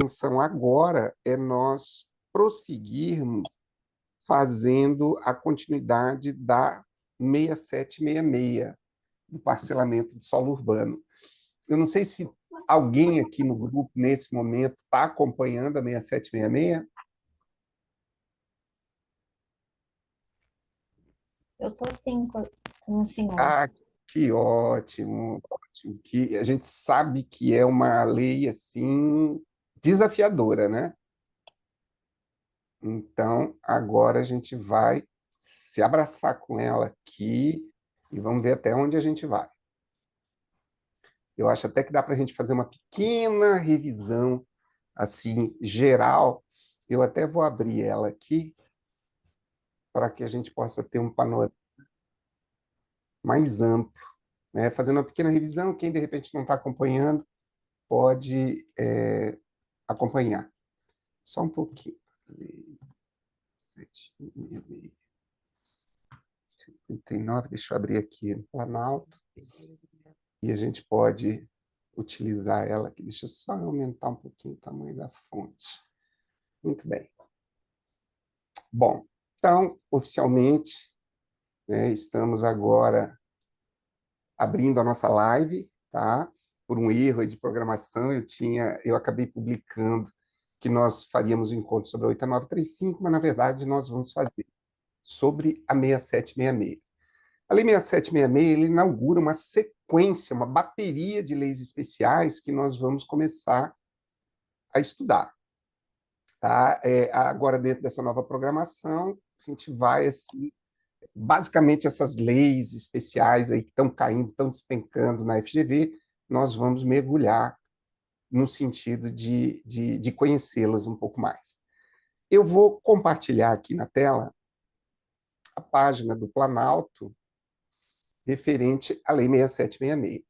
intenção agora é nós prosseguirmos fazendo a continuidade da 6766, do parcelamento de solo urbano. Eu não sei se alguém aqui no grupo, nesse momento, está acompanhando a 6766. Eu estou sim com o senhor. Ah, que ótimo, ótimo. Que a gente sabe que é uma lei assim desafiadora, né? Então, agora a gente vai se abraçar com ela aqui e vamos ver até onde a gente vai. Eu acho até que dá para a gente fazer uma pequena revisão assim geral. Eu até vou abrir ela aqui para que a gente possa ter um panorama mais amplo, né? Fazendo uma pequena revisão, quem de repente não está acompanhando pode acompanhar. Só um pouquinho. 59, deixa eu abrir aqui no Planalto. E a gente pode utilizar ela aqui. Deixa eu só aumentar um pouquinho o tamanho da fonte. Muito bem. Bom, então, oficialmente, né, estamos agora abrindo a nossa live, tá? Por um erro aí de programação, eu acabei publicando que nós faríamos um encontro sobre a 8935, mas, na verdade, nós vamos fazer sobre a 6766. A Lei 6766 ele inaugura uma sequência, uma bateria de leis especiais que nós vamos começar a estudar. Tá? Agora, dentro dessa nova programação, a gente vai, assim, basicamente, essas leis especiais aí que estão caindo, estão despencando na FGV, nós vamos mergulhar no sentido de conhecê-las um pouco mais. Eu vou compartilhar aqui na tela a página do Planalto referente à Lei 6766.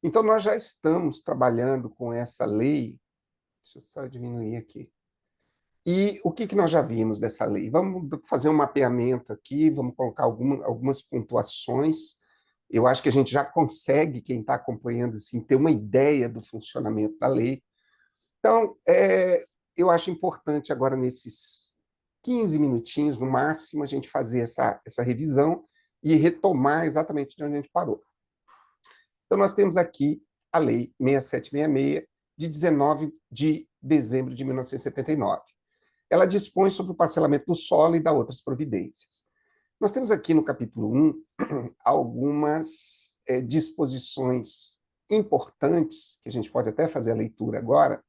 Então, nós já estamos trabalhando com essa lei. Deixa eu só diminuir aqui. E o que nós já vimos dessa lei? Vamos fazer um mapeamento aqui, vamos colocar algumas pontuações. Eu acho que a gente já consegue, quem está acompanhando, assim, ter uma ideia do funcionamento da lei. Então, eu acho importante agora, nesses 15 minutinhos, no máximo, a gente fazer essa revisão e retomar exatamente de onde a gente parou. Então, nós temos aqui a Lei 6766, de 19 de dezembro de 1979. Ela dispõe sobre o parcelamento do solo e da outras providências. Nós temos aqui no capítulo 1 algumas disposições importantes, que a gente pode até fazer a leitura agora.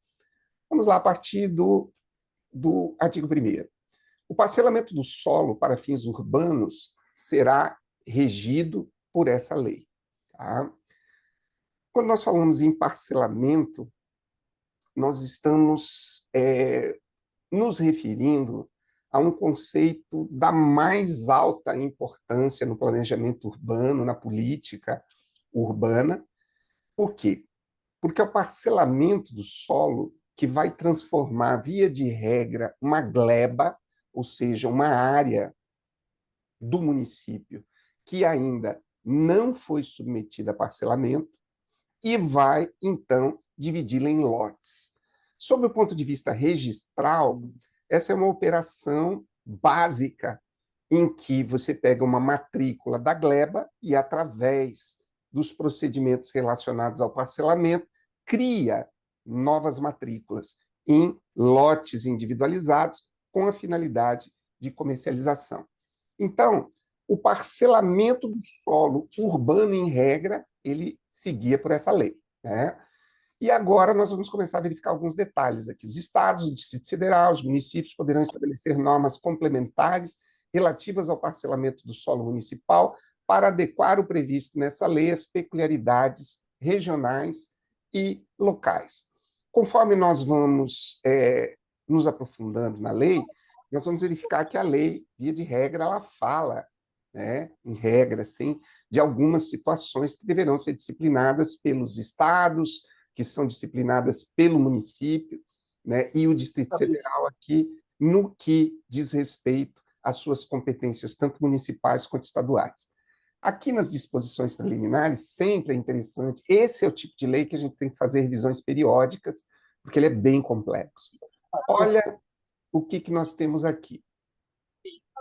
Vamos lá, a partir do artigo 1º. O parcelamento do solo para fins urbanos será regido por essa lei. Tá? Quando nós falamos em parcelamento, nós estamos nos referindo a um conceito da mais alta importância no planejamento urbano, na política urbana. Por quê? Porque é o parcelamento do solo que vai transformar, via de regra, uma gleba, ou seja, uma área do município que ainda não foi submetida a parcelamento, e vai, então, dividi-la em lotes. Sob o ponto de vista registral, essa é uma operação básica em que você pega uma matrícula da gleba e, através dos procedimentos relacionados ao parcelamento, cria novas matrículas em lotes individualizados com a finalidade de comercialização. Então, o parcelamento do solo urbano, em regra, ele seguia por essa lei, né? E agora nós vamos começar a verificar alguns detalhes aqui. Os estados, o Distrito Federal, os municípios poderão estabelecer normas complementares relativas ao parcelamento do solo municipal para adequar o previsto nessa lei às peculiaridades regionais e locais. Conforme nós vamos nos aprofundando na lei, nós vamos verificar que a lei, via de regra, ela fala, né, em regra, assim, de algumas situações que deverão ser disciplinadas pelos estados, que são disciplinadas pelo município, né, e o Distrito Federal aqui, no que diz respeito às suas competências, tanto municipais quanto estaduais. Aqui nas disposições preliminares, sempre é interessante, esse é o tipo de lei que a gente tem que fazer revisões periódicas, porque ele é bem complexo. Olha o que nós temos aqui,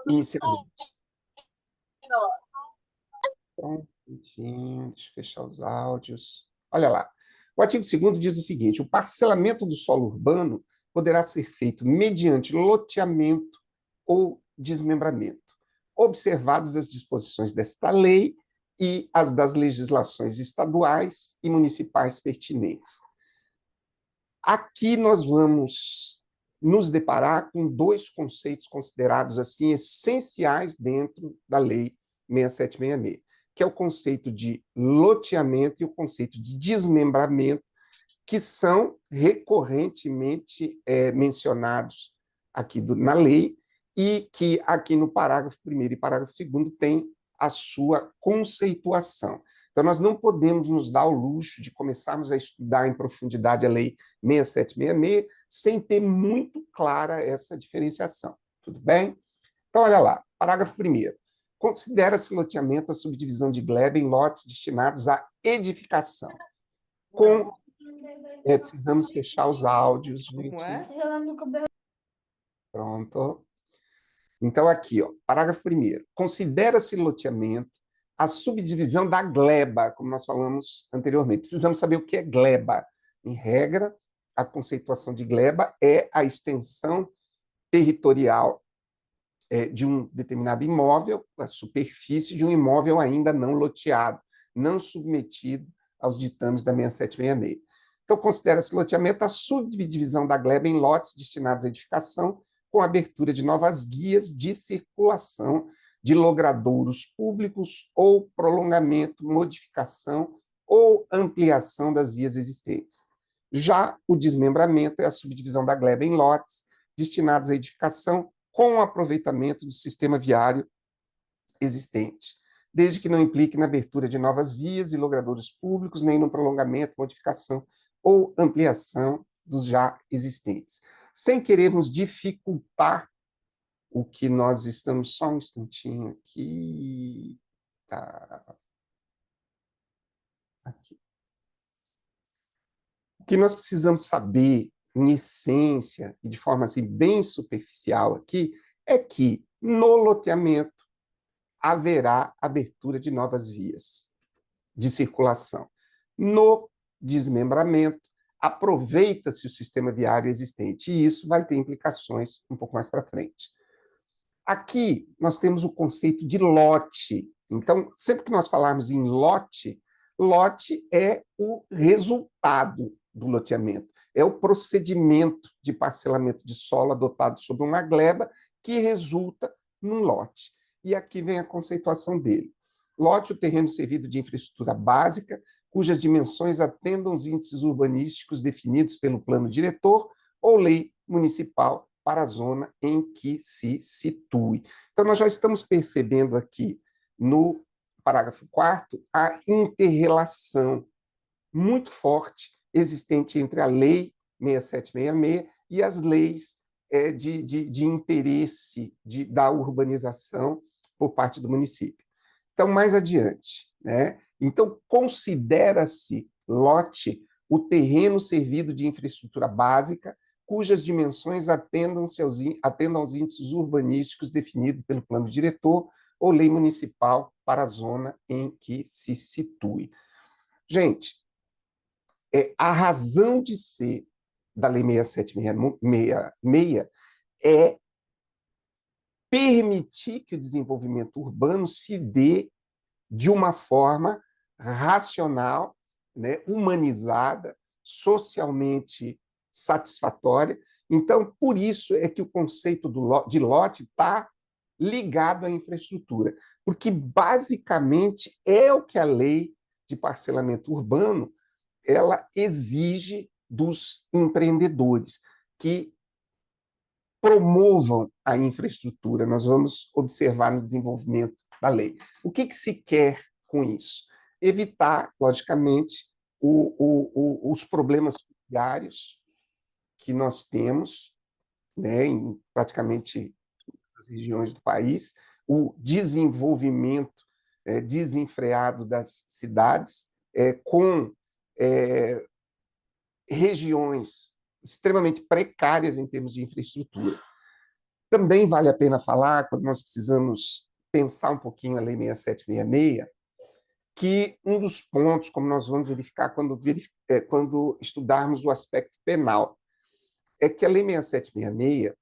inicialmente. Então, deixa eu fechar os áudios. Olha lá. O artigo 2º diz o seguinte: o parcelamento do solo urbano poderá ser feito mediante loteamento ou desmembramento, observadas as disposições desta lei e as das legislações estaduais e municipais pertinentes. Aqui nós vamos nos deparar com dois conceitos considerados assim essenciais dentro da Lei 6766, que é o conceito de loteamento e o conceito de desmembramento, que são recorrentemente mencionados aqui na lei e que aqui no parágrafo 1º e parágrafo 2º tem a sua conceituação. Então, nós não podemos nos dar o luxo de começarmos a estudar em profundidade a Lei 6766 sem ter muito clara essa diferenciação. Tudo bem? Então, olha lá, parágrafo 1º. Considera-se loteamento a subdivisão de gleba em lotes destinados à edificação. Precisamos fechar os áudios, gente. Pronto. Então, aqui, ó, parágrafo 1º. Considera-se loteamento a subdivisão da gleba, como nós falamos anteriormente. Precisamos saber o que é gleba. Em regra, a conceituação de gleba é a extensão territorial de um determinado imóvel, a superfície de um imóvel ainda não loteado, não submetido aos ditames da 6766. Então, considera-se loteamento a subdivisão da gleba em lotes destinados à edificação, com abertura de novas guias de circulação de logradouros públicos ou prolongamento, modificação ou ampliação das vias existentes. Já o desmembramento é a subdivisão da gleba em lotes destinados à edificação com o aproveitamento do sistema viário existente, desde que não implique na abertura de novas vias e logradouros públicos, nem no prolongamento, modificação ou ampliação dos já existentes. Sem querermos dificultar o que nós estamos... Só um instantinho aqui. Tá. Aqui. O que nós precisamos saber, em essência, e de forma assim, bem superficial aqui, é que no loteamento haverá abertura de novas vias de circulação. No desmembramento, aproveita-se o sistema viário existente, e isso vai ter implicações um pouco mais para frente. Aqui, nós temos o conceito de lote. Então, sempre que nós falarmos em lote, lote é o resultado do loteamento, é o procedimento de parcelamento de solo adotado sobre uma gleba que resulta num lote. E aqui vem a conceituação dele. Lote, o terreno servido de infraestrutura básica, cujas dimensões atendam os índices urbanísticos definidos pelo plano diretor ou lei municipal para a zona em que se situe. Então, nós já estamos percebendo aqui, no parágrafo 4º, a inter-relação muito forte existente entre a Lei 6766 e as leis de interesse da urbanização por parte do município. Então, mais adiante, né? Então, considera-se lote o terreno servido de infraestrutura básica, cujas dimensões atendam aos índices urbanísticos definidos pelo plano diretor ou lei municipal para a zona em que se situe. Gente, a razão de ser da Lei 6766 é permitir que o desenvolvimento urbano se dê de uma forma racional, né, humanizada, socialmente satisfatória. Então, por isso é que o conceito de lote está ligado à infraestrutura, porque basicamente é o que a lei de parcelamento urbano ela exige dos empreendedores, que promovam a infraestrutura. Nós vamos observar no desenvolvimento da lei. O que se quer com isso? Evitar, logicamente, os problemas diários que nós temos, né, em praticamente todas as regiões do país, o desenvolvimento desenfreado das cidades, com regiões extremamente precárias em termos de infraestrutura. Também vale a pena falar, quando nós precisamos pensar um pouquinho a Lei 6766, que um dos pontos, como nós vamos verificar quando estudarmos o aspecto penal, é que a Lei 6766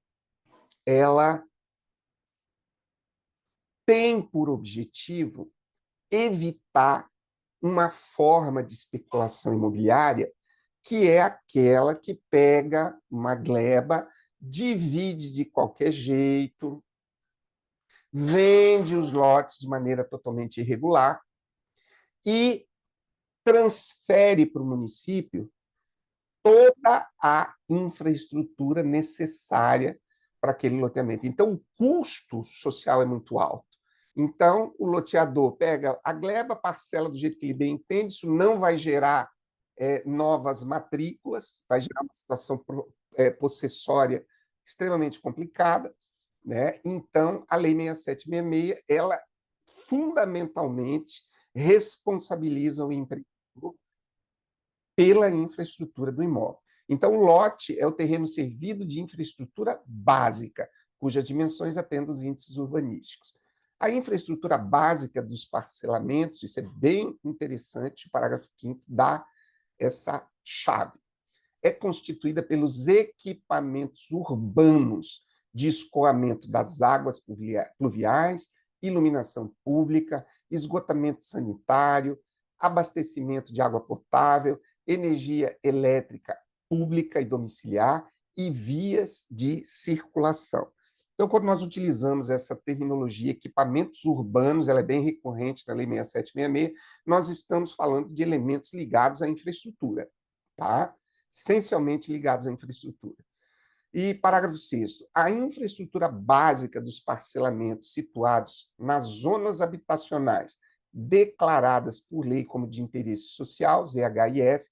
ela tem por objetivo evitar uma forma de especulação imobiliária que é aquela que pega uma gleba, divide de qualquer jeito, vende os lotes de maneira totalmente irregular e transfere para o município toda a infraestrutura necessária para aquele loteamento. Então, o custo social é muito alto. Então, o loteador pega a gleba, parcela do jeito que ele bem entende, isso não vai gerar novas matrículas, vai gerar uma situação possessória extremamente complicada, né? Então, a Lei 6766, ela fundamentalmente responsabiliza o empreendedor pela infraestrutura do imóvel. Então, o lote é o terreno servido de infraestrutura básica, cujas dimensões atendem os índices urbanísticos. A infraestrutura básica dos parcelamentos, isso é bem interessante, o parágrafo 5º dá essa chave. É constituída pelos equipamentos urbanos de escoamento das águas pluviais, iluminação pública, esgotamento sanitário, abastecimento de água potável, energia elétrica pública e domiciliar e vias de circulação. Então, quando nós utilizamos essa terminologia equipamentos urbanos, ela é bem recorrente na Lei 6766, nós estamos falando de elementos ligados à infraestrutura, tá? Essencialmente ligados à infraestrutura. E parágrafo 6º, a infraestrutura básica dos parcelamentos situados nas zonas habitacionais declaradas por lei como de interesse social, ZHIS,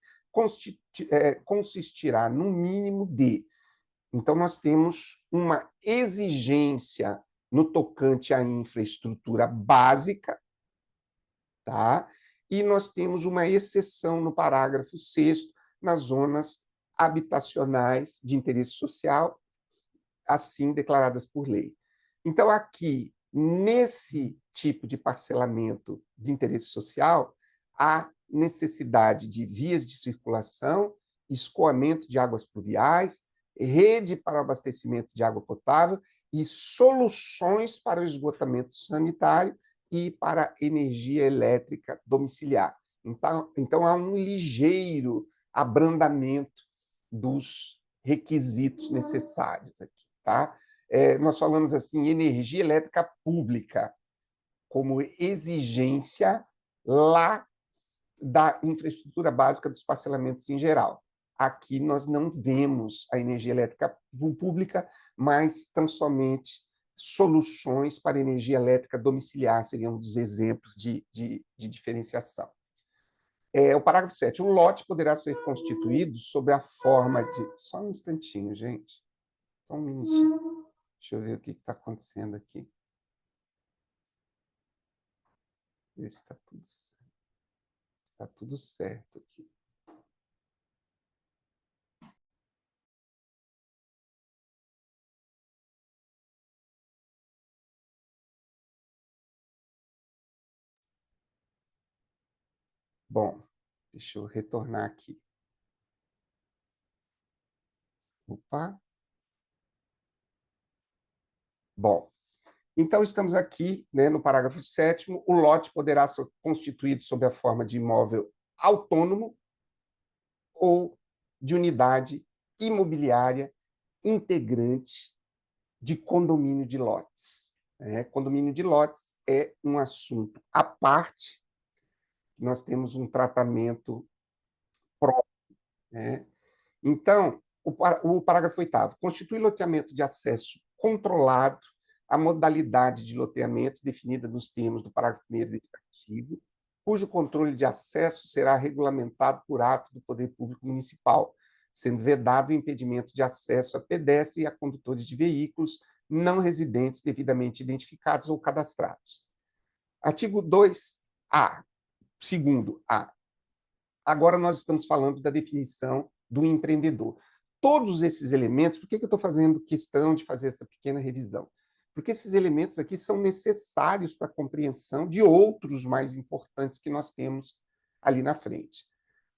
consistirá no mínimo de... Então, nós temos uma exigência no tocante à infraestrutura básica, tá? E nós temos uma exceção no parágrafo 6º nas zonas habitacionais de interesse social, assim declaradas por lei. Então, aqui, nesse tipo de parcelamento de interesse social, há necessidade de vias de circulação, escoamento de águas pluviais, rede para o abastecimento de água potável e soluções para o esgotamento sanitário e para energia elétrica domiciliar. Então há um ligeiro abrandamento dos requisitos necessários aqui, tá? Nós falamos assim, energia elétrica pública como exigência lá da infraestrutura básica dos parcelamentos em geral. Aqui nós não vemos a energia elétrica pública, mas tão somente soluções para energia elétrica domiciliar seriam um dos exemplos de diferenciação. O parágrafo 7º, o lote poderá ser constituído sob a forma de... Só um instantinho, gente. Só um minutinho. Deixa eu ver o que está acontecendo aqui. Ver se está tudo certo. Está tudo certo aqui. Bom, deixa eu retornar aqui. Opa. Bom, então estamos aqui, né, no parágrafo 7º, o lote poderá ser constituído sob a forma de imóvel autônomo ou de unidade imobiliária integrante de condomínio de lotes. Condomínio de lotes é um assunto à parte, nós temos um tratamento próprio. Então, o parágrafo 8º, constitui loteamento de acesso controlado a modalidade de loteamento definida nos termos do parágrafo 1º deste artigo, cujo controle de acesso será regulamentado por ato do Poder Público Municipal, sendo vedado o impedimento de acesso a pedestres e a condutores de veículos não residentes devidamente identificados ou cadastrados. Artigo 2A, segundo A. Agora nós estamos falando da definição do empreendedor. todos esses elementos, por que eu estou fazendo questão de fazer essa pequena revisão? Porque esses elementos aqui são necessários para a compreensão de outros mais importantes que nós temos ali na frente.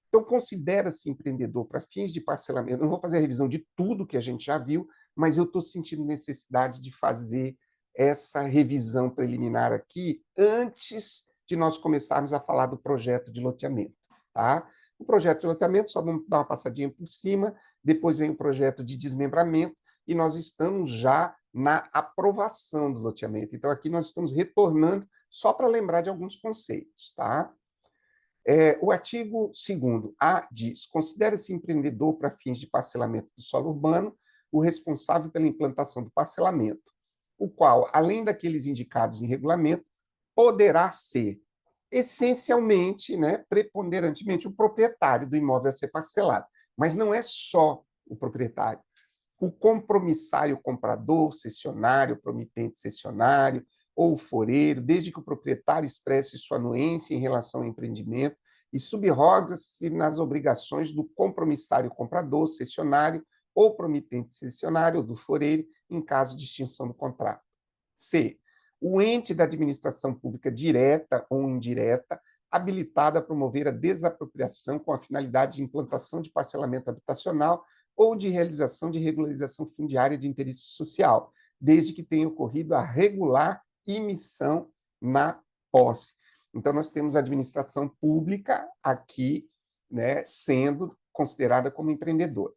Então, considera-se empreendedor para fins de parcelamento. Eu não vou fazer a revisão de tudo que a gente já viu, mas eu estou sentindo necessidade de fazer essa revisão preliminar aqui antes de nós começarmos a falar do projeto de loteamento. Tá? O projeto de loteamento, só vamos dar uma passadinha por cima, depois vem o projeto de desmembramento, e nós estamos já na aprovação do loteamento. Então, aqui nós estamos retornando só para lembrar de alguns conceitos. Tá? O artigo 2º-A diz: considera-se empreendedor para fins de parcelamento do solo urbano o responsável pela implantação do parcelamento, o qual, além daqueles indicados em regulamento, poderá ser essencialmente, né, preponderantemente, o proprietário do imóvel a ser parcelado. Mas não é só o proprietário. O compromissário comprador, cessionário, promitente cessionário, ou o foreiro, desde que o proprietário expresse sua anuência em relação ao empreendimento e subroga-se nas obrigações do compromissário comprador, cessionário, ou promitente cessionário, ou do foreiro, em caso de extinção do contrato. C. O ente da administração pública direta ou indireta, habilitado a promover a desapropriação com a finalidade de implantação de parcelamento habitacional ou de realização de regularização fundiária de interesse social, desde que tenha ocorrido a regular emissão na posse. Então, nós temos a administração pública aqui, né, sendo considerada como empreendedora.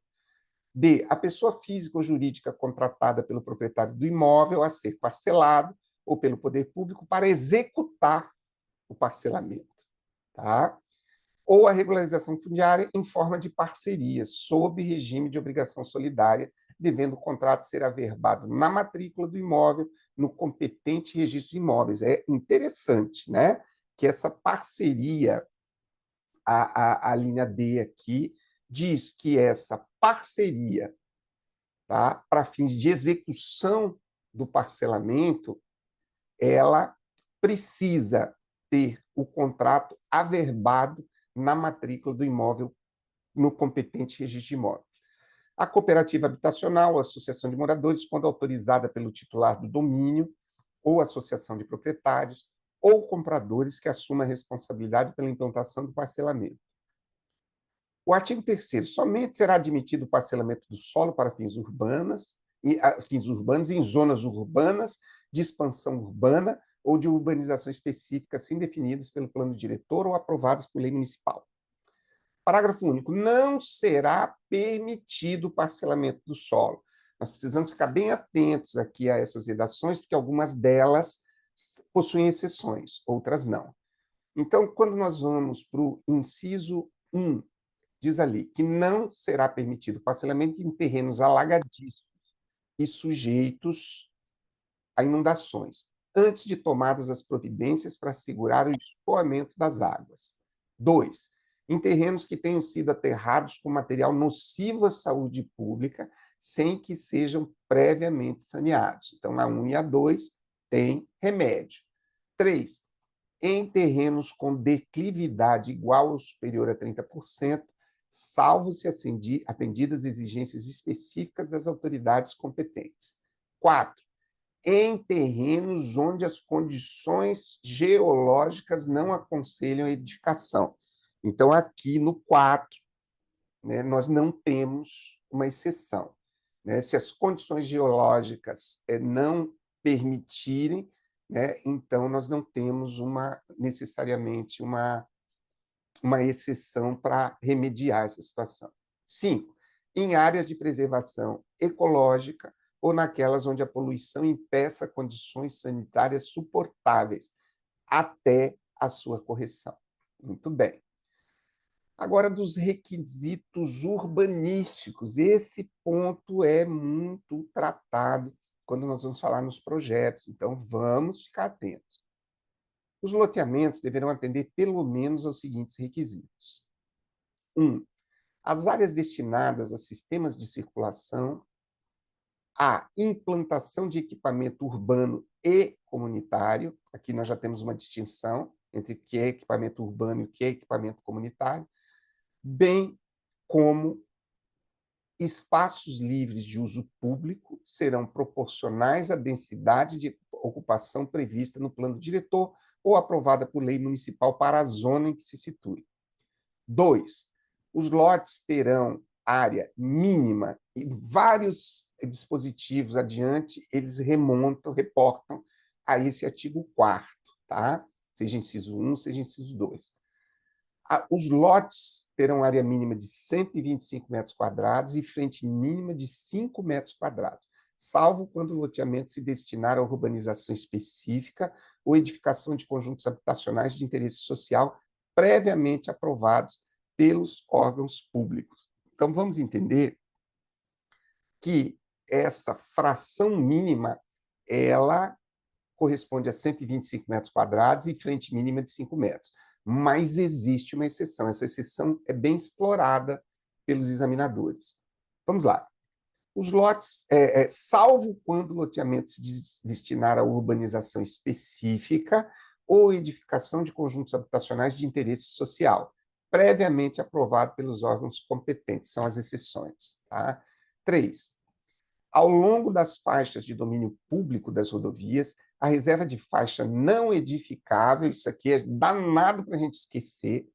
B. A pessoa física ou jurídica contratada pelo proprietário do imóvel a ser parcelado ou pelo poder público para executar o parcelamento. Tá? Ou a regularização fundiária em forma de parceria, sob regime de obrigação solidária, devendo o contrato ser averbado na matrícula do imóvel, no competente registro de imóveis. É interessante, né, que essa parceria, a linha D aqui, diz que essa parceria, tá, para fins de execução do parcelamento, ela precisa ter o contrato averbado na matrícula do imóvel, no competente registro de imóvel. A cooperativa habitacional, a associação de moradores, quando autorizada pelo titular do domínio, ou associação de proprietários, ou compradores que assumam a responsabilidade pela implantação do parcelamento. O artigo 3º, somente será admitido o parcelamento do solo para fins urbanos em zonas urbanas, de expansão urbana ou de urbanização específica, assim definidas pelo plano diretor ou aprovadas por lei municipal. Parágrafo único. Não será permitido o parcelamento do solo. Nós precisamos ficar bem atentos aqui a essas vedações, porque algumas delas possuem exceções, outras não. Então, quando nós vamos para o inciso 1, diz ali que não será permitido parcelamento em terrenos alagadiços e sujeitos a inundações, antes de tomadas as providências para assegurar o escoamento das águas. 2. Em terrenos que tenham sido aterrados com material nocivo à saúde pública, sem que sejam previamente saneados. Então, a 1 e a 2 tem remédio. 3. Em terrenos com declividade igual ou superior a 30%, salvo-se atendidas exigências específicas das autoridades competentes. 4. Em terrenos onde as condições geológicas não aconselham a edificação. Então, aqui no 4, né, nós não temos uma exceção. Né? Se as condições geológicas não permitirem, né, então nós não temos necessariamente uma exceção para remediar essa situação. 5. Em áreas de preservação ecológica ou naquelas onde a poluição impeça condições sanitárias suportáveis até a sua correção. Muito bem. Agora, dos requisitos urbanísticos. Esse ponto é muito tratado quando nós vamos falar nos projetos, então vamos ficar atentos. Os loteamentos deverão atender pelo menos aos seguintes requisitos. 1. As áreas destinadas a sistemas de circulação, a implantação de equipamento urbano e comunitário. Aqui nós já temos uma distinção entre o que é equipamento urbano e o que é equipamento comunitário, bem como espaços livres de uso público serão proporcionais à densidade de ocupação prevista no plano diretor ou aprovada por lei municipal para a zona em que se situe. 2. Os lotes terão área mínima e vários dispositivos adiante, eles reportam a esse artigo 4º, tá? Seja inciso 1, seja inciso 2. Os lotes terão área mínima de 125 metros quadrados e frente mínima de 5 metros quadrados, salvo quando o loteamento se destinar a urbanização específica ou edificação de conjuntos habitacionais de interesse social previamente aprovados pelos órgãos públicos. Então, vamos entender que essa fração mínima, ela corresponde a 125 metros quadrados e frente mínima de 5 metros. Mas existe uma exceção. Essa exceção é bem explorada pelos examinadores. Vamos lá. Os lotes, salvo quando o loteamento se destinar a urbanização específica ou edificação de conjuntos habitacionais de interesse social, previamente aprovado pelos órgãos competentes, são as exceções. Tá? 3. Ao longo das faixas de domínio público das rodovias, a reserva de faixa não edificável, isso aqui é danado para a gente esquecer.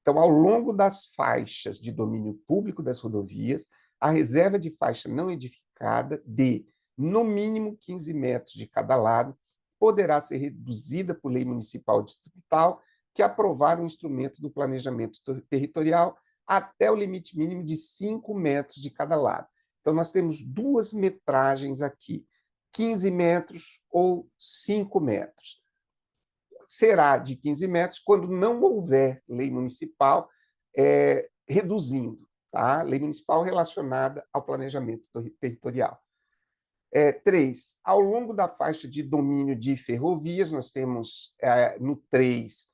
Então, ao longo das faixas de domínio público das rodovias, a reserva de faixa não edificada de, no mínimo, 15 metros de cada lado, poderá ser reduzida por lei municipal distrital que aprovar um instrumento do planejamento territorial até o limite mínimo de 5 metros de cada lado. Então, nós temos duas metragens aqui, 15 metros ou 5 metros. Será de 15 metros quando não houver lei municipal reduzindo, tá? Lei municipal relacionada ao planejamento territorial. 3. Ao longo da faixa de domínio de ferrovias, nós temos no 3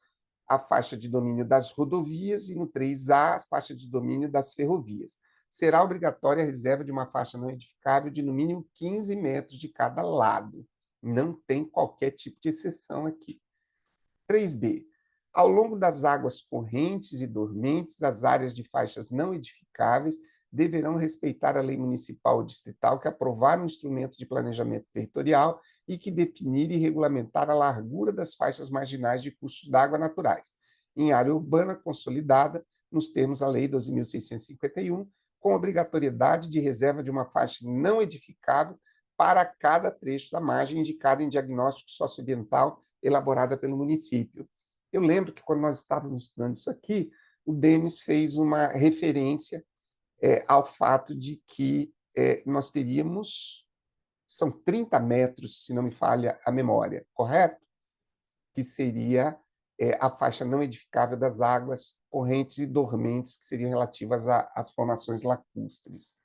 a faixa de domínio das rodovias e no 3A a faixa de domínio das ferrovias. Será obrigatória a reserva de uma faixa não edificável de no mínimo 15 metros de cada lado. Não tem qualquer tipo de exceção aqui. 3B. Ao longo das águas correntes e dormentes, as áreas de faixas não edificáveis deverão respeitar a lei municipal ou distrital que aprovar um instrumento de planejamento territorial e que definir e regulamentar a largura das faixas marginais de cursos d'água naturais, em área urbana consolidada, nos termos da Lei 12.651, com obrigatoriedade de reserva de uma faixa não edificável para cada trecho da margem indicada em diagnóstico socioambiental elaborada pelo município. Eu lembro que, quando nós estávamos estudando isso aqui, o Denis fez uma referência ao fato de que nós teríamos, são 30 metros, se não me falha a memória, correto? Que seria a faixa não edificável das águas correntes e dormentes, que seriam relativas às formações lacustres.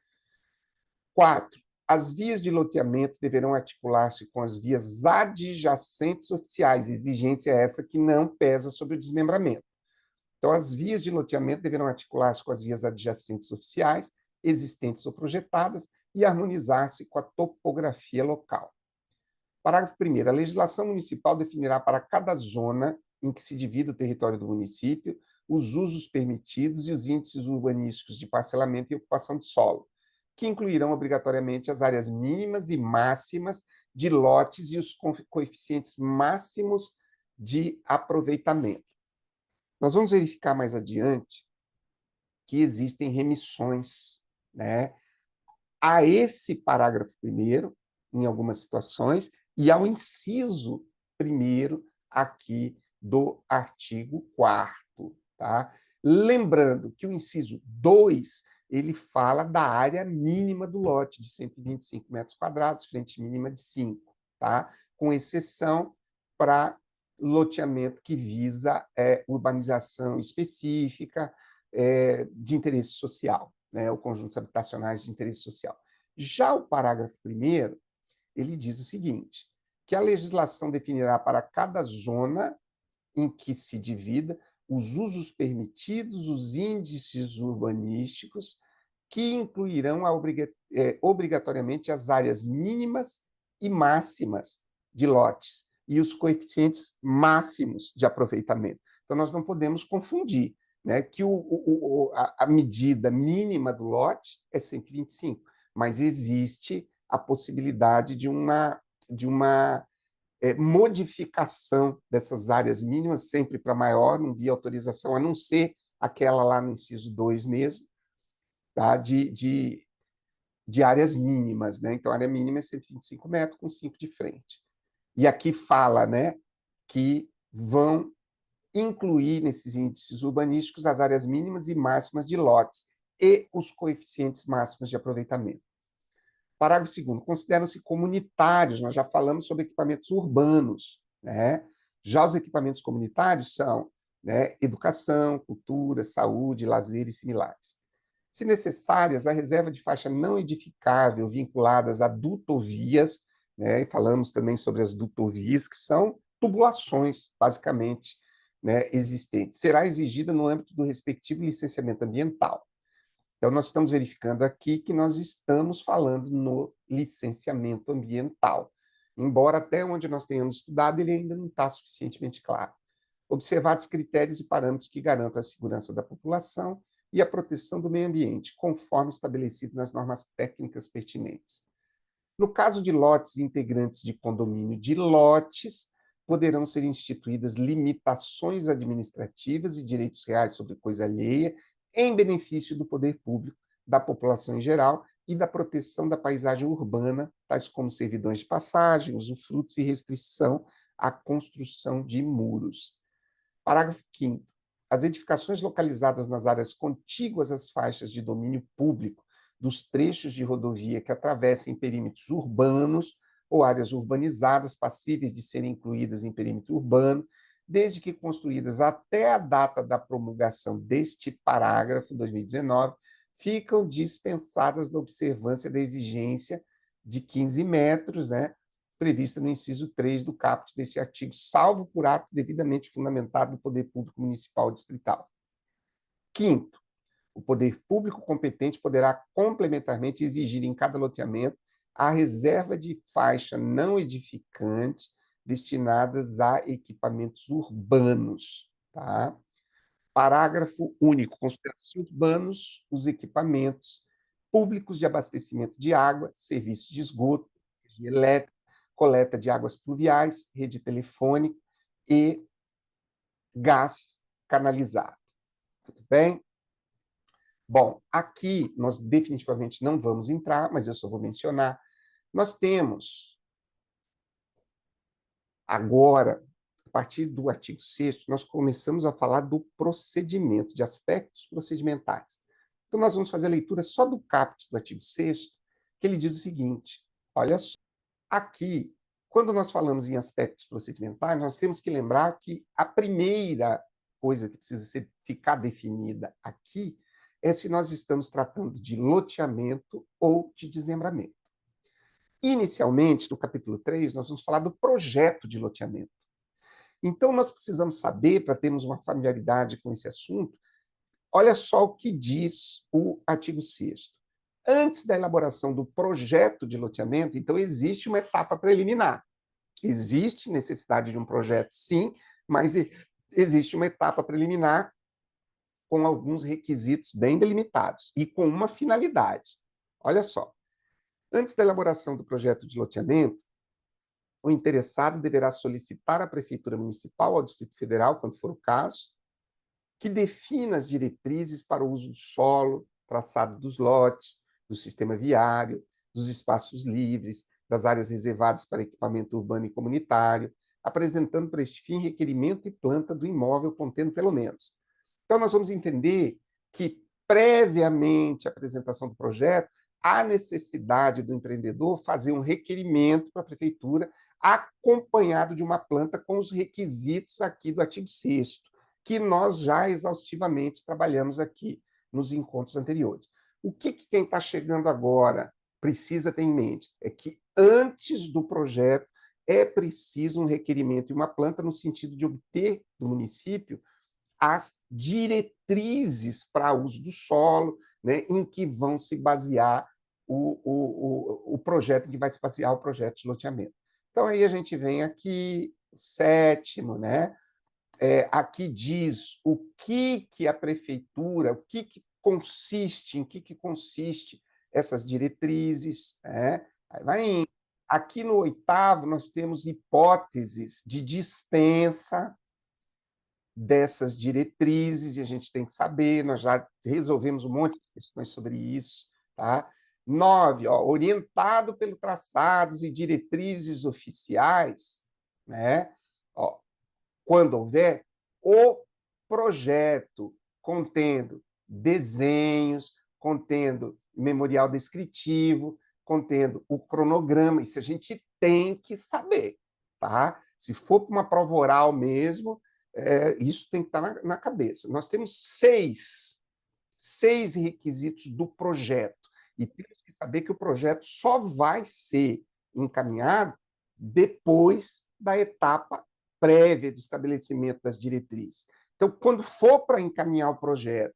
4. As vias de loteamento deverão articular-se com as vias adjacentes oficiais, exigência essa que não pesa sobre o desmembramento. Então, as vias de loteamento deverão articular-se com as vias adjacentes oficiais, existentes ou projetadas, e harmonizar-se com a topografia local. Parágrafo 1º. A legislação municipal definirá para cada zona em que se divida o território do município os usos permitidos e os índices urbanísticos de parcelamento e ocupação de solo, que incluirão obrigatoriamente as áreas mínimas e máximas de lotes e os coeficientes máximos de aproveitamento. Nós vamos verificar mais adiante que existem remissões, né, a esse parágrafo 1º, em algumas situações, e ao inciso 1º aqui do artigo 4º. Tá? Lembrando que o inciso 2 ele fala da área mínima do lote, de 125 metros quadrados, frente mínima de 5, tá? Com exceção para loteamento que visa urbanização específica de interesse social, né? Ou conjuntos habitacionais de interesse social. Já o parágrafo 1º, ele diz o seguinte, que a legislação definirá para cada zona em que se divida os usos permitidos, os índices urbanísticos, que incluirão obrigatoriamente as áreas mínimas e máximas de lotes e os coeficientes máximos de aproveitamento. Então, nós não podemos confundir. né, que a medida mínima do lote é 125, mas existe a possibilidade de uma modificação dessas áreas mínimas, sempre para maior, não via autorização, a não ser aquela lá no inciso 2 mesmo, tá? de áreas mínimas. Né? Então, a área mínima é 125 metros, com 5 de frente. E aqui fala, né, que vão incluir nesses índices urbanísticos as áreas mínimas e máximas de lotes e os coeficientes máximos de aproveitamento. Parágrafo 2º. Consideram-se comunitários, nós já falamos sobre equipamentos urbanos. Né? Já os equipamentos comunitários são, né, educação, cultura, saúde, lazer e similares. Se necessárias, a reserva de faixa não edificável vinculadas a dutovias, né, e falamos também sobre as dutovias, que são tubulações, basicamente, né, existentes, será exigida no âmbito do respectivo licenciamento ambiental. Então, nós estamos verificando aqui que nós estamos falando no licenciamento ambiental, embora até onde nós tenhamos estudado, ele ainda não está suficientemente claro. Observados critérios e parâmetros que garantam a segurança da população e a proteção do meio ambiente, conforme estabelecido nas normas técnicas pertinentes. No caso de lotes integrantes de condomínio de lotes, poderão ser instituídas limitações administrativas e direitos reais sobre coisa alheia, em benefício do poder público, da população em geral e da proteção da paisagem urbana, tais como servidões de passagem, usufrutos e restrição à construção de muros. Parágrafo 5º. As edificações localizadas nas áreas contíguas às faixas de domínio público dos trechos de rodovia que atravessem perímetros urbanos ou áreas urbanizadas passíveis de serem incluídas em perímetro urbano, desde que construídas até a data da promulgação deste parágrafo, 2019, ficam dispensadas da observância da exigência de 15 metros, né, prevista no inciso 3 do caput desse artigo, salvo por ato devidamente fundamentado do poder público municipal ou distrital. 5º, o poder público competente poderá complementarmente exigir em cada loteamento a reserva de faixa não edificante destinadas a equipamentos urbanos. Tá? Parágrafo único. Considera-se urbanos os equipamentos públicos de abastecimento de água, serviços de esgoto, energia elétrica, coleta de águas pluviais, rede telefônica e gás canalizado. Tudo bem? Bom, aqui nós definitivamente não vamos entrar, mas eu só vou mencionar. Nós temos, agora, a partir do artigo 6º, nós começamos a falar do procedimento, de aspectos procedimentais. Então, nós vamos fazer a leitura só do caput do artigo 6º, que ele diz o seguinte, olha só, aqui, quando nós falamos em aspectos procedimentais, nós temos que lembrar que a primeira coisa que precisa ficar definida aqui é se nós estamos tratando de loteamento ou de desmembramento. Inicialmente, no capítulo 3, nós vamos falar do projeto de loteamento. Então, nós precisamos saber, para termos uma familiaridade com esse assunto, olha só o que diz o artigo 6º. Antes da elaboração do projeto de loteamento, então, existe uma etapa preliminar. Existe necessidade de um projeto, sim, mas existe uma etapa preliminar com alguns requisitos bem delimitados e com uma finalidade. Olha só. Antes da elaboração do projeto de loteamento, o interessado deverá solicitar à Prefeitura Municipal, ao Distrito Federal, quando for o caso, que defina as diretrizes para o uso do solo, traçado dos lotes, do sistema viário, dos espaços livres, das áreas reservadas para equipamento urbano e comunitário, apresentando para este fim requerimento e planta do imóvel contendo pelo menos. Então, nós vamos entender que, previamente à apresentação do projeto, há necessidade do empreendedor fazer um requerimento para a prefeitura acompanhado de uma planta com os requisitos aqui do artigo 6º, que nós já exaustivamente trabalhamos aqui nos encontros anteriores. O que quem está chegando agora precisa ter em mente é que, antes do projeto, é preciso um requerimento e uma planta no sentido de obter do município as diretrizes para uso do solo, né, em que vão se basear o projeto, que vai se basear o projeto de loteamento. Então, aí a gente vem aqui, o 7º, né, aqui diz o que a prefeitura, em que consiste essas diretrizes, né? Aí vai indo. Aqui no 8º, nós temos hipóteses de dispensa dessas diretrizes, e a gente tem que saber, nós já resolvemos um monte de questões sobre isso. Tá? 9, orientado pelos traçados e diretrizes oficiais, né? Quando houver, o projeto contendo desenhos, contendo memorial descritivo, contendo o cronograma, isso a gente tem que saber. Tá? Se for para uma prova oral mesmo, isso tem que estar na cabeça. Nós temos seis requisitos do projeto, e temos que saber que o projeto só vai ser encaminhado depois da etapa prévia de estabelecimento das diretrizes. Então, quando for para encaminhar o projeto,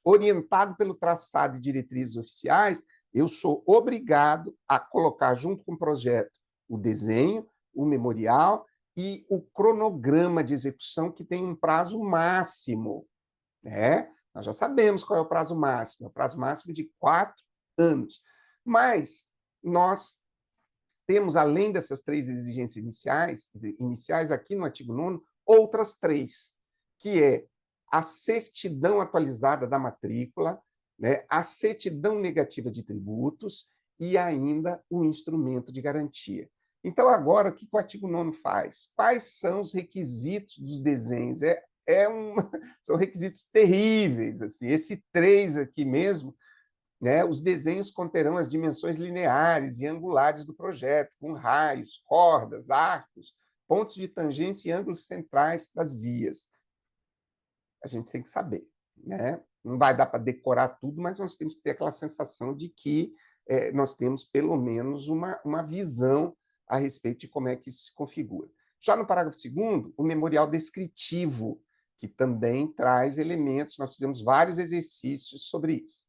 orientado pelo traçado de diretrizes oficiais, eu sou obrigado a colocar junto com o projeto o desenho, o memorial e o cronograma de execução, que tem um prazo máximo. Né? Nós já sabemos qual é o prazo máximo, é o prazo máximo de 4 anos. Mas nós temos, além dessas 3 exigências iniciais aqui no artigo 9º, outras 3, que é a certidão atualizada da matrícula, né, a certidão negativa de tributos e ainda o instrumento de garantia. Então, agora, o que o artigo 9º faz? Quais são os requisitos dos desenhos? São requisitos terríveis. Assim. Esse 3 aqui mesmo, né, os desenhos conterão as dimensões lineares e angulares do projeto, com raios, cordas, arcos, pontos de tangência e ângulos centrais das vias. A gente tem que saber. Né? Não vai dar para decorar tudo, mas nós temos que ter aquela sensação de que nós temos, pelo menos, uma visão a respeito de como é que isso se configura. Já no parágrafo 2º, o memorial descritivo, que também traz elementos, nós fizemos vários exercícios sobre isso.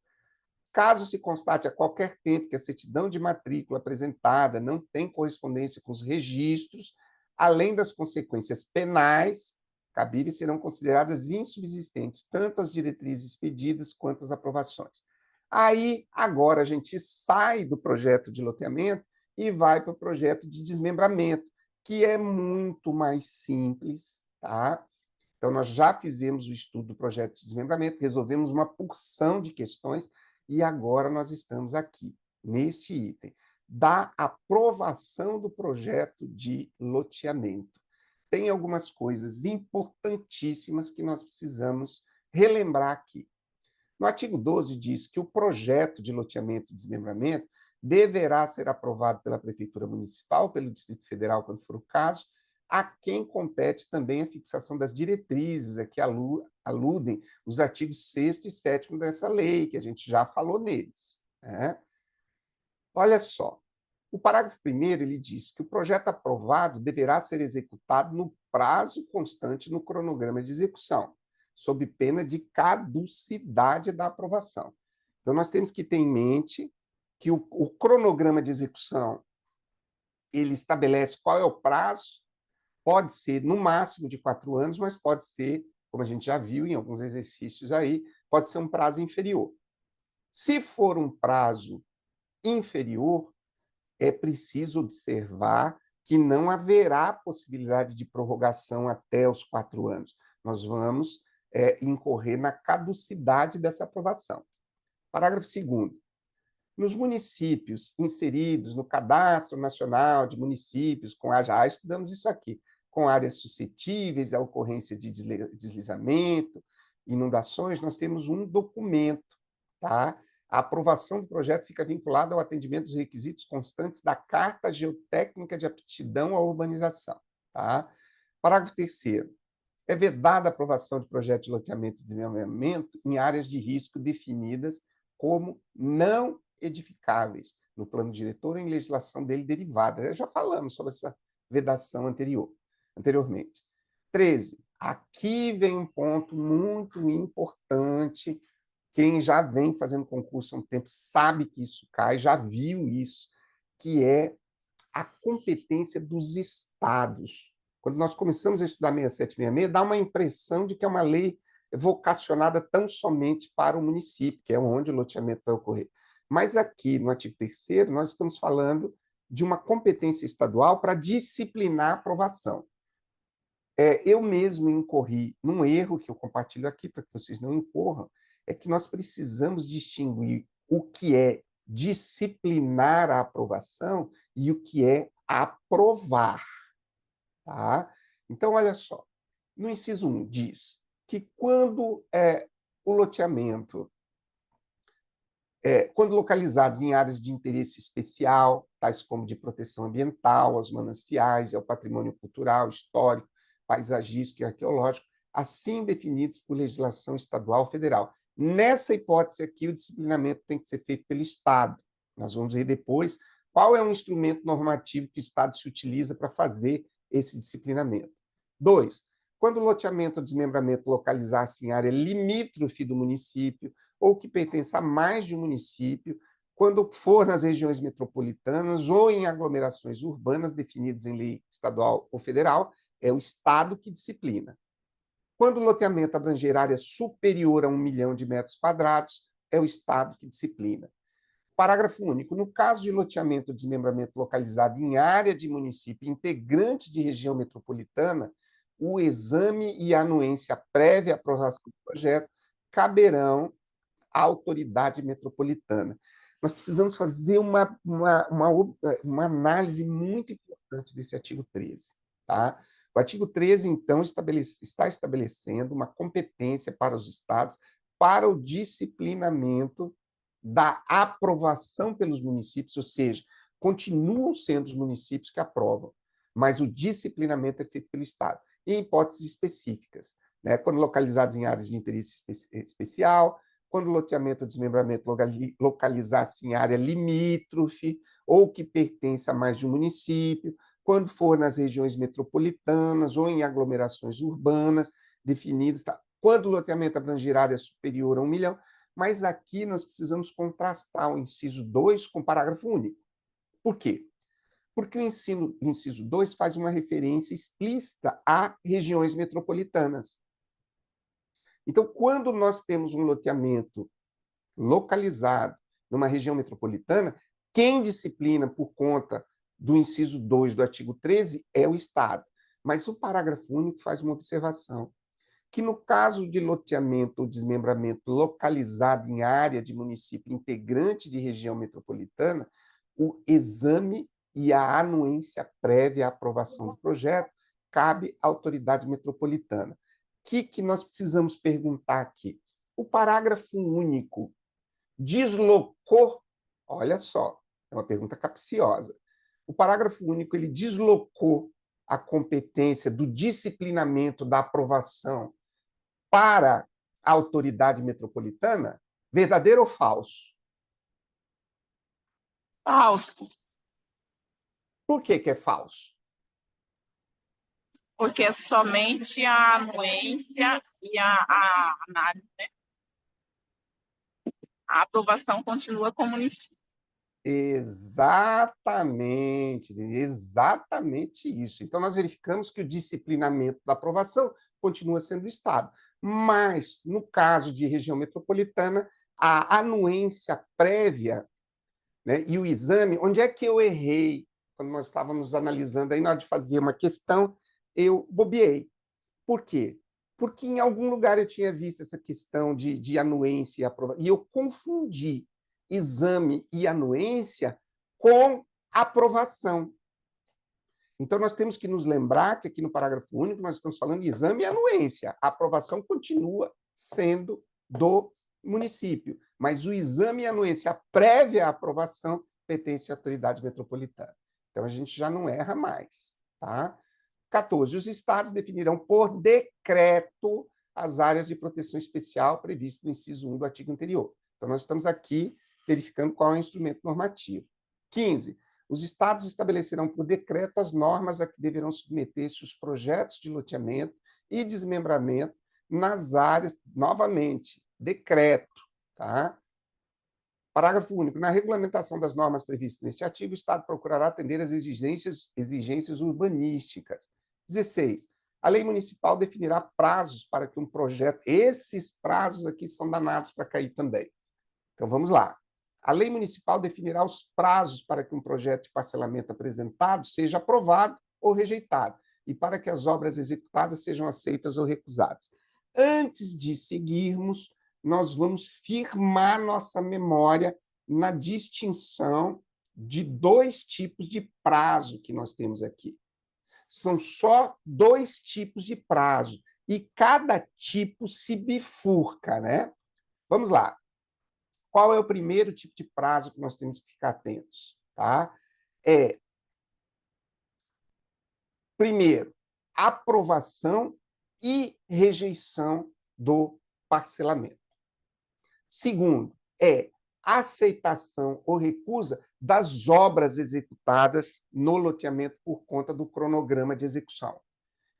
Caso se constate a qualquer tempo que a certidão de matrícula apresentada não tem correspondência com os registros, além das consequências penais cabíveis, serão consideradas insubsistentes tanto as diretrizes pedidas quanto as aprovações. Aí, agora, a gente sai do projeto de loteamento e vai para o projeto de desmembramento, que é muito mais simples. Tá? Então, nós já fizemos o estudo do projeto de desmembramento, resolvemos uma porção de questões, e agora nós estamos aqui, neste item, da aprovação do projeto de loteamento. Tem algumas coisas importantíssimas que nós precisamos relembrar aqui. No artigo 12 diz que o projeto de loteamento e desmembramento deverá ser aprovado pela Prefeitura Municipal, pelo Distrito Federal, quando for o caso, a quem compete também a fixação das diretrizes a que aludem os artigos 6º e 7º dessa lei, que a gente já falou neles. Né? Olha só, o parágrafo 1º ele diz que o projeto aprovado deverá ser executado no prazo constante no cronograma de execução, sob pena de caducidade da aprovação. Então, nós temos que ter em mente que o cronograma de execução ele estabelece qual é o prazo, pode ser no máximo de 4 anos, mas pode ser, como a gente já viu em alguns exercícios aí, pode ser um prazo inferior. Se for um prazo inferior, é preciso observar que não haverá possibilidade de prorrogação até os 4 anos. Nós vamos incorrer na caducidade dessa aprovação. Parágrafo 2º. Nos municípios inseridos no Cadastro Nacional de Municípios, já estudamos isso aqui, com áreas suscetíveis à ocorrência de deslizamento, inundações, nós temos um documento. Tá? A aprovação do projeto fica vinculada ao atendimento dos requisitos constantes da Carta Geotécnica de Aptidão à Urbanização. Tá? Parágrafo 3º. É vedada a aprovação de projetos de loteamento e desenvolvimento em áreas de risco definidas como não edificáveis no plano diretor ou em legislação dele derivada. Já falamos sobre essa vedação anteriormente. 13. Aqui vem um ponto muito importante. Quem já vem fazendo concurso há um tempo sabe que isso cai, já viu isso, que é a competência dos estados Quando nós começamos a estudar 6766, dá uma impressão de que é uma lei vocacionada tão somente para o município, que é onde o loteamento vai ocorrer. Mas aqui, no artigo 3º, nós estamos falando de uma competência estadual para disciplinar a aprovação. Eu mesmo incorri num erro que eu compartilho aqui para que vocês não incorram, é que nós precisamos distinguir o que é disciplinar a aprovação e o que é aprovar. Tá? Então, olha só, no inciso 1 diz que quando o loteamento, quando localizados em áreas de interesse especial, tais como de proteção ambiental, aos mananciais, ao patrimônio cultural, histórico, paisagístico e arqueológico, assim definidos por legislação estadual ou federal. Nessa hipótese aqui, o disciplinamento tem que ser feito pelo Estado. Nós vamos ver depois qual é o instrumento normativo que o Estado se utiliza para fazer esse disciplinamento. 2. Quando o loteamento ou desmembramento localizar-se em área limítrofe do município ou que pertença a mais de um município, quando for nas regiões metropolitanas ou em aglomerações urbanas definidas em lei estadual ou federal, é o Estado que disciplina. Quando o loteamento abranger área superior a 1 milhão de metros quadrados, é o Estado que disciplina. Parágrafo único. No caso de loteamento ou desmembramento localizado em área de município integrante de região metropolitana, o exame e a anuência prévia à aprovação do projeto caberão à autoridade metropolitana. Nós precisamos fazer uma análise muito importante desse artigo 13. Tá? O artigo 13, então, está estabelecendo uma competência para os estados para o disciplinamento da aprovação pelos municípios, ou seja, continuam sendo os municípios que aprovam, mas o disciplinamento é feito pelo Estado, em hipóteses específicas, né? Quando localizados em áreas de interesse especial, quando o loteamento ou desmembramento localizar-se em área limítrofe ou que pertence a mais de um município, quando for nas regiões metropolitanas ou em aglomerações urbanas definidas, tá? Quando o loteamento abranger área superior a 1 milhão, mas aqui nós precisamos contrastar o inciso 2 com o parágrafo único. Por quê? Porque o inciso 2 faz uma referência explícita a regiões metropolitanas. Então, quando nós temos um loteamento localizado numa região metropolitana, quem disciplina por conta do inciso 2 do artigo 13 é o Estado. Mas o parágrafo único faz uma observação, que no caso de loteamento ou desmembramento localizado em área de município integrante de região metropolitana, o exame e a anuência prévia à aprovação do projeto cabe à autoridade metropolitana. O que nós precisamos perguntar aqui? O parágrafo único deslocou, olha só, é uma pergunta capciosa. O parágrafo único ele deslocou a competência do disciplinamento da aprovação para a autoridade metropolitana? Verdadeiro ou falso? Falso, Por que é falso? porque é somente a anuência e a análise, né? A aprovação continua com o município. Exatamente isso. Então, nós verificamos que o disciplinamento da aprovação continua sendo do Estado. Mas, no caso de região metropolitana, a anuência prévia, né, e o exame, onde é que eu errei? Quando nós estávamos analisando aí, na hora de fazer uma questão, eu bobeei. Por quê? Porque em algum lugar eu tinha visto essa questão de anuência e aprovação, e eu confundi exame e anuência com aprovação. Então, nós temos que nos lembrar que aqui no parágrafo único nós estamos falando de exame e anuência. A aprovação continua sendo do município, mas o exame e anuência prévia à aprovação pertence à autoridade metropolitana. Então, a gente já não erra mais. Tá? 14. Os estados definirão por decreto as áreas de proteção especial previstas no inciso 1 do artigo anterior. Então, nós estamos aqui verificando qual é o instrumento normativo. 15. Os estados estabelecerão por decreto as normas a que deverão submeter-se os projetos de loteamento e desmembramento nas áreas, novamente, decreto. Tá? Parágrafo único. Na regulamentação das normas previstas neste artigo, o Estado procurará atender às exigências urbanísticas, 16. A lei municipal definirá prazos para que um projeto... Esses prazos aqui são danados para cair também. Então, vamos lá. A lei municipal definirá os prazos para que um projeto de parcelamento apresentado seja aprovado ou rejeitado, e para que as obras executadas sejam aceitas ou recusadas. Antes de seguirmos, nós vamos firmar nossa memória na distinção de dois tipos de prazo que nós temos aqui. São só dois tipos de prazo, e cada tipo se bifurca, né? Vamos lá. Qual é o primeiro tipo de prazo que nós temos que ficar atentos? Tá? Primeiro, aprovação e rejeição do parcelamento. Segundo, aceitação ou recusa das obras executadas no loteamento por conta do cronograma de execução.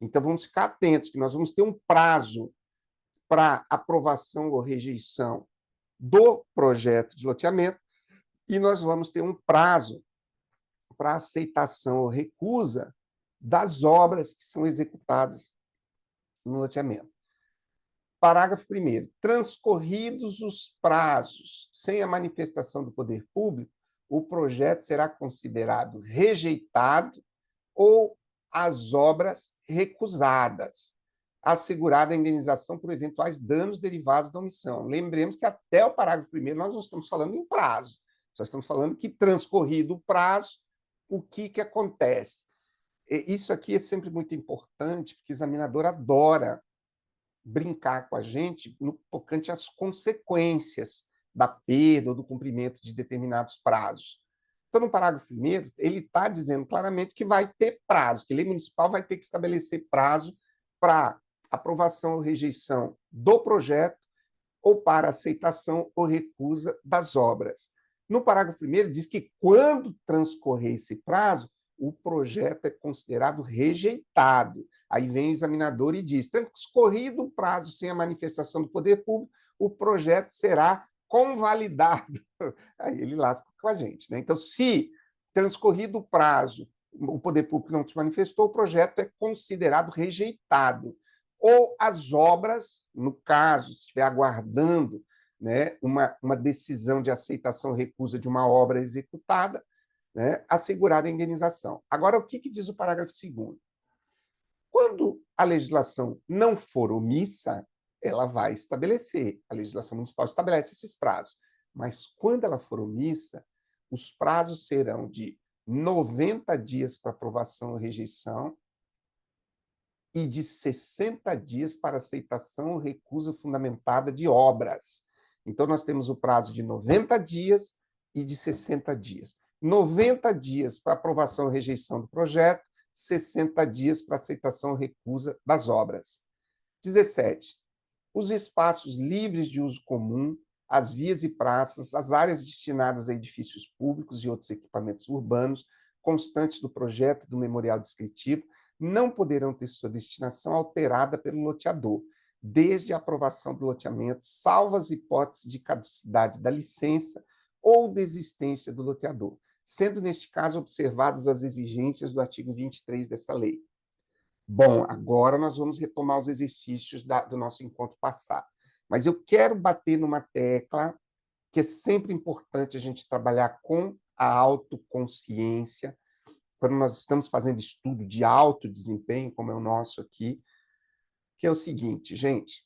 Então, vamos ficar atentos, que nós vamos ter um prazo para aprovação ou rejeição do projeto de loteamento, e nós vamos ter um prazo para aceitação ou recusa das obras que são executadas no loteamento. Parágrafo 1º. Transcorridos os prazos sem a manifestação do poder público, o projeto será considerado rejeitado ou as obras recusadas, assegurada a indenização por eventuais danos derivados da omissão. Lembremos que até o parágrafo 1º nós não estamos falando em prazo, só estamos falando que, transcorrido o prazo, o que acontece? Isso aqui é sempre muito importante, porque o examinador adora brincar com a gente no tocante às consequências da perda ou do cumprimento de determinados prazos. Então, no parágrafo 1º, ele está dizendo claramente que vai ter prazo, que a lei municipal vai ter que estabelecer prazo para aprovação ou rejeição do projeto ou para aceitação ou recusa das obras. No parágrafo 1º, diz que, quando transcorrer esse prazo, o projeto é considerado rejeitado. Aí vem o examinador e diz: transcorrido o prazo sem a manifestação do poder público, o projeto será convalidado. Aí ele lasca com a gente, né? Então, se transcorrido o prazo, o poder público não se manifestou, o projeto é considerado rejeitado. Ou as obras, no caso, se estiver aguardando, né, uma decisão de aceitação ou recusa de uma obra executada, né, assegurada a indenização. Agora, o que diz o parágrafo 2º? Quando a legislação não for omissa, ela vai estabelecer, a legislação municipal estabelece esses prazos, mas quando ela for omissa, os prazos serão de 90 dias para aprovação ou rejeição e de 60 dias para aceitação ou recusa fundamentada de obras. Então, nós temos o prazo de 90 dias e de 60 dias. 90 dias para aprovação ou rejeição do projeto, 60 dias para aceitação ou recusa das obras. 17. Os espaços livres de uso comum, as vias e praças, as áreas destinadas a edifícios públicos e outros equipamentos urbanos, constantes do projeto do memorial descritivo, não poderão ter sua destinação alterada pelo loteador, desde a aprovação do loteamento, salvo as hipóteses de caducidade da licença ou desistência do loteador, sendo, neste caso, observadas as exigências do artigo 23 dessa lei. Bom, agora nós vamos retomar os exercícios do nosso encontro passado. Mas eu quero bater numa tecla que é sempre importante a gente trabalhar com a autoconsciência, quando nós estamos fazendo estudo de alto desempenho, como é o nosso aqui, que é o seguinte, gente,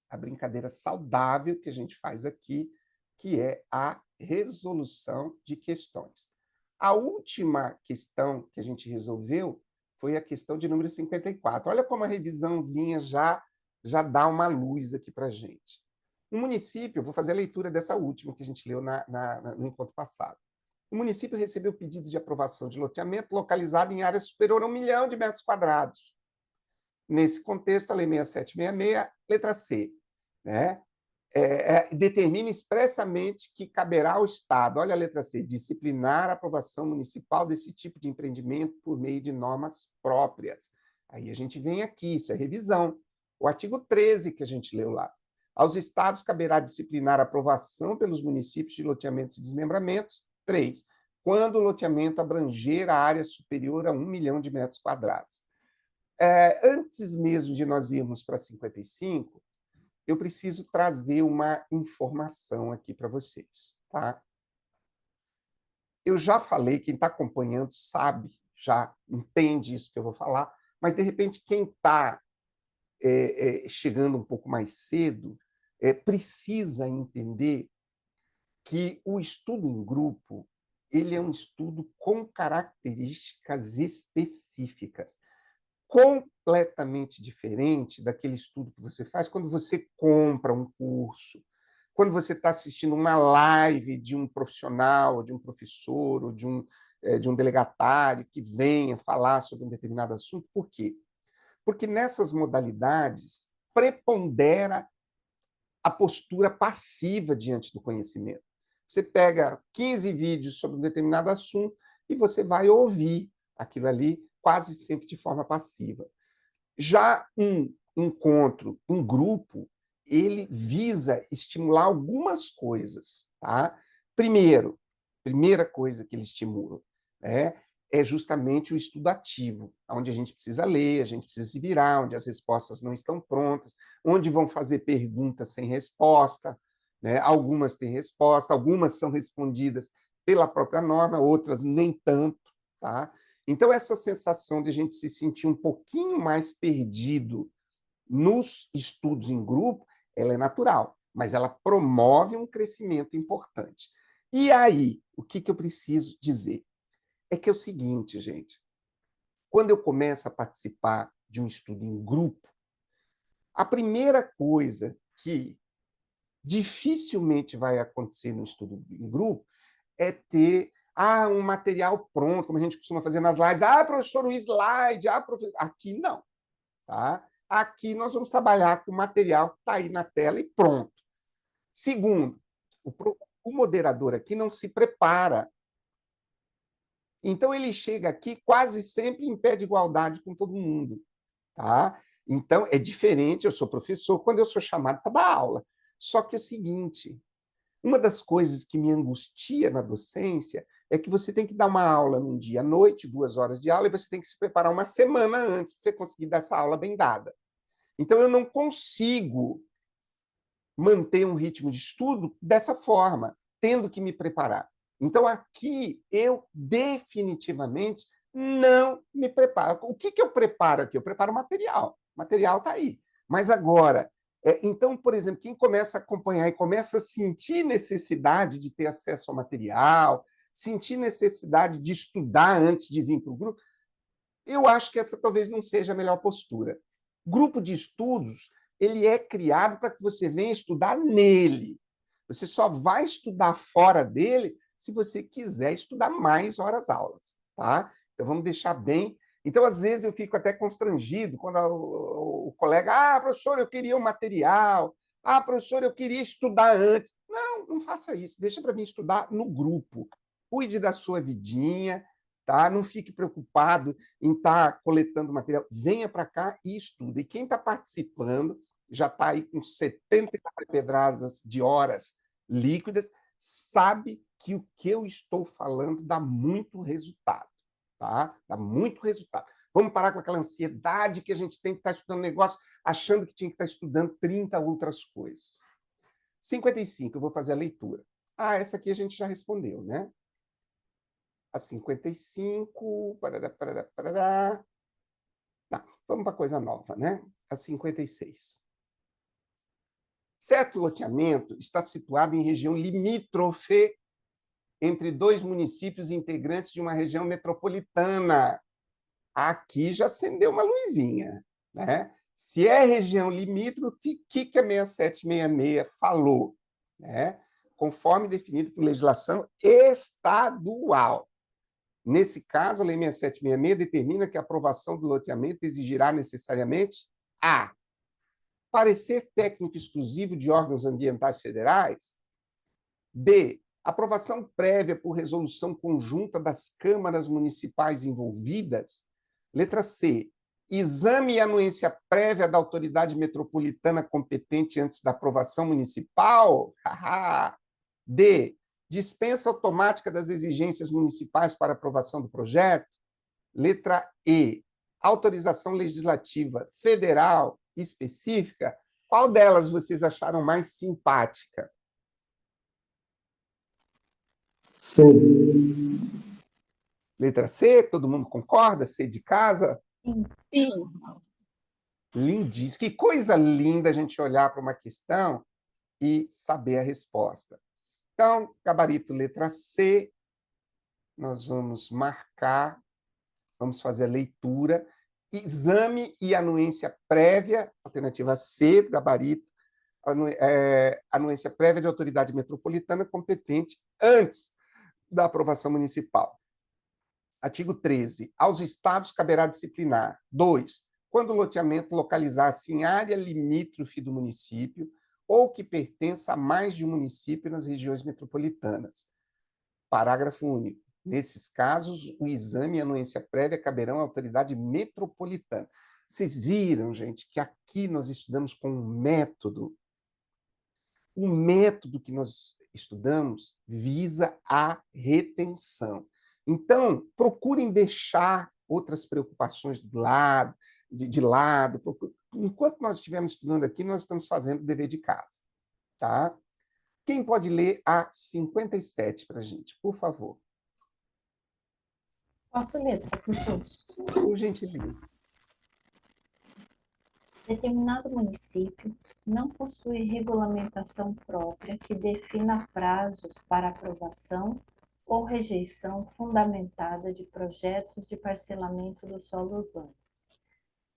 a brincadeira saudável que a gente faz aqui, que é a resolução de questões. A última questão que a gente resolveu foi a questão de número 54. Olha como a revisãozinha já dá uma luz aqui para a gente. Um município, vou fazer a leitura dessa última que a gente leu no encontro passado. O município recebeu pedido de aprovação de loteamento localizado em área superior a 1 milhão de metros quadrados. Nesse contexto, a Lei 6766, letra C, né, determina expressamente que caberá ao Estado, olha a letra C, disciplinar a aprovação municipal desse tipo de empreendimento por meio de normas próprias. Aí a gente vem aqui, isso é revisão. O artigo 13 que a gente leu lá. Aos Estados caberá disciplinar a aprovação pelos municípios de loteamentos e desmembramentos. 3. Quando o loteamento abranger a área superior a 1 milhão de metros quadrados. Antes mesmo de nós irmos para 55, eu preciso trazer uma informação aqui para vocês. Tá? Eu já falei, quem está acompanhando sabe, já entende isso que eu vou falar, mas, de repente, quem está chegando um pouco mais cedo precisa entender que o estudo em grupo ele é um estudo com características específicas, completamente diferente daquele estudo que você faz quando você compra um curso, quando você está assistindo uma live de um profissional, de um professor, ou de um delegatário que venha falar sobre um determinado assunto. Por quê? Porque nessas modalidades prepondera a postura passiva diante do conhecimento. Você pega 15 vídeos sobre um determinado assunto e você vai ouvir aquilo ali quase sempre de forma passiva. Já um encontro em grupo, ele visa estimular algumas coisas. Tá? Primeira coisa que ele estimula é justamente o estudo ativo, onde a gente precisa ler, a gente precisa se virar, onde as respostas não estão prontas, onde vão fazer perguntas sem resposta. Algumas têm resposta, algumas são respondidas pela própria norma, outras nem tanto. Tá? Então, essa sensação de a gente se sentir um pouquinho mais perdido nos estudos em grupo, ela é natural, mas ela promove um crescimento importante. E aí, o que eu preciso dizer? É que é o seguinte, gente, quando eu começo a participar de um estudo em grupo, a primeira coisa que dificilmente vai acontecer no estudo em grupo é ter um material pronto, como a gente costuma fazer nas lives. Professor, o slide. Professor... Aqui não. Tá? Aqui nós vamos trabalhar com o material que está aí na tela e pronto. Segundo, o moderador aqui não se prepara. Então, ele chega aqui quase sempre em pé de igualdade com todo mundo. Tá? Então, é diferente, eu sou professor, quando eu sou chamado para dar aula. Só que é o seguinte, uma das coisas que me angustia na docência é que você tem que dar uma aula num dia à noite, 2 horas de aula, e você tem que se preparar uma semana antes para você conseguir dar essa aula bem dada. Então, eu não consigo manter um ritmo de estudo dessa forma, tendo que me preparar. Então, aqui, eu definitivamente não me preparo. O que eu preparo aqui? Eu preparo material. O material está aí. Mas agora, então, por exemplo, quem começa a acompanhar e começa a sentir necessidade de ter acesso ao material, sentir necessidade de estudar antes de vir para o grupo, eu acho que essa talvez não seja a melhor postura. Grupo de estudos, ele é criado para que você venha estudar nele. Você só vai estudar fora dele se você quiser estudar mais horas aulas. Tá? Então, vamos deixar bem... Então, às vezes, eu fico até constrangido quando o colega... professor, eu queria o material. Professor, eu queria estudar antes. Não faça isso. Deixa para mim estudar no grupo. Cuide da sua vidinha, tá? Não fique preocupado em estar coletando material. Venha para cá e estude. E quem está participando já está aí com 70 pedradas de horas líquidas, sabe que o que eu estou falando dá muito resultado. Tá? Dá muito resultado. Vamos parar com aquela ansiedade que a gente tem que estar estudando negócio, achando que tinha que estar estudando 30 outras coisas. 55, eu vou fazer a leitura. Essa aqui a gente já respondeu, né? A 55... Parará. Não, vamos para coisa nova, né? A 56. Certo loteamento está situado em região limítrofe entre 2 municípios integrantes de uma região metropolitana. Aqui já acendeu uma luzinha. Né? Se é região limítrofe, o que a 6766 falou? Né? Conforme definido por legislação estadual. Nesse caso, a Lei 6766 determina que a aprovação do loteamento exigirá necessariamente parecer técnico exclusivo de órgãos ambientais federais, b, aprovação prévia por resolução conjunta das câmaras municipais envolvidas, letra C, exame e anuência prévia da autoridade metropolitana competente antes da aprovação municipal, d, dispensa automática das exigências municipais para aprovação do projeto, letra E, autorização legislativa federal específica, qual delas vocês acharam mais simpática? Sim. Letra C, todo mundo concorda? C de casa? Sim. Sim. Lindíssimo. Que coisa linda a gente olhar para uma questão e saber a resposta. Então, gabarito letra C, nós vamos marcar, vamos fazer a leitura. Exame e anuência prévia, alternativa C, gabarito, anuência prévia de autoridade metropolitana competente antes da aprovação municipal. Artigo 13. Aos estados caberá disciplinar. 2. Quando o loteamento localizar-se em área limítrofe do município ou que pertença a mais de um município nas regiões metropolitanas. Parágrafo único. Nesses casos, o exame e a anuência prévia caberão à autoridade metropolitana. Vocês viram, gente, que aqui nós estudamos com um método. O método que nós estudamos visa a retenção. Então, procurem deixar outras preocupações de lado. Enquanto nós estivermos estudando aqui, nós estamos fazendo o dever de casa. Tá? Quem pode ler a 57 para a gente, por favor? Posso ler, professor? Por gentileza. Determinado município não possui regulamentação própria que defina prazos para aprovação ou rejeição fundamentada de projetos de parcelamento do solo urbano.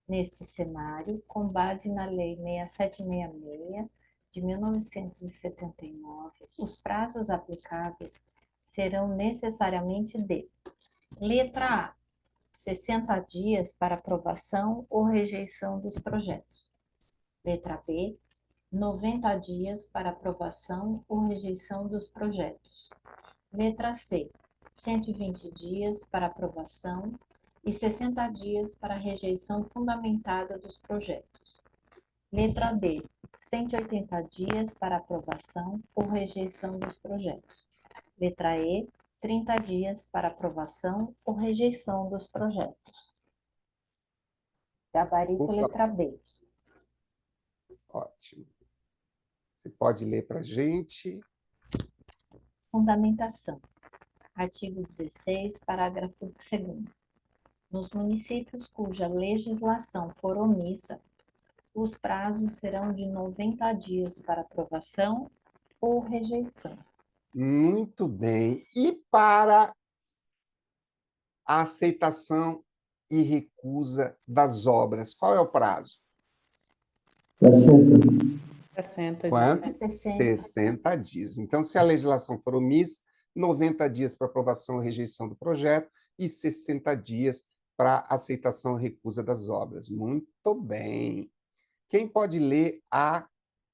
Neste cenário, com base na Lei 6766 de 1979, os prazos aplicáveis serão necessariamente de: letra A, 60 dias para aprovação ou rejeição dos projetos. Letra B, 90 dias para aprovação ou rejeição dos projetos. Letra C, 120 dias para aprovação e 60 dias para rejeição fundamentada dos projetos. Letra D, 180 dias para aprovação ou rejeição dos projetos. Letra E, 30 dias para aprovação ou rejeição dos projetos. Gabarito letra B. Ótimo. Você pode ler para a gente? Fundamentação. Artigo 16, parágrafo 2º. Nos municípios cuja legislação for omissa, os prazos serão de 90 dias para aprovação ou rejeição. Muito bem. E para a aceitação e recusa das obras, qual é o prazo? 60. Quanto? 60. 60 dias. Então, se a legislação for omissa, 90 dias para aprovação ou rejeição do projeto e 60 dias para aceitação e recusa das obras. Muito bem. Quem pode ler a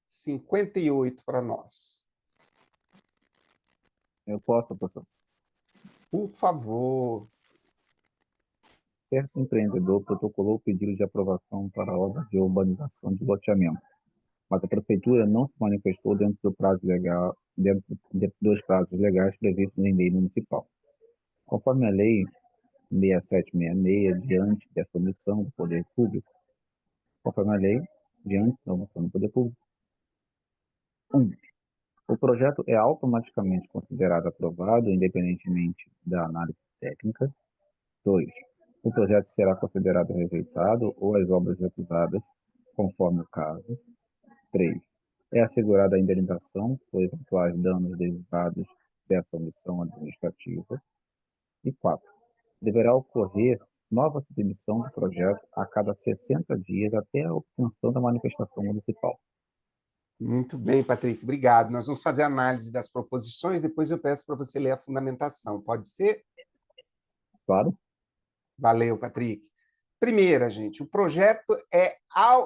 58 para nós? Eu posso, professor. Por favor. Certo empreendedor protocolou o pedido de aprovação para a obra de urbanização de loteamento, mas a prefeitura não se manifestou dentro do prazo legal, dentro dos prazos legais previstos em lei municipal. Conforme a lei 6766, diante dessa omissão do poder público, o projeto é automaticamente considerado aprovado, independentemente da análise técnica. 2. O projeto será considerado rejeitado ou as obras recusadas, conforme o caso. 3. É assegurada a indenização por eventuais danos derivados dessa omissão administrativa. E 4. Deverá ocorrer nova submissão do projeto a cada 60 dias até a obtenção da manifestação municipal. Muito bem, Patrick, obrigado. Nós vamos fazer a análise das proposições, depois eu peço para você ler a fundamentação. Pode ser? Claro? Valeu, Patrick. Primeira, gente, o projeto é...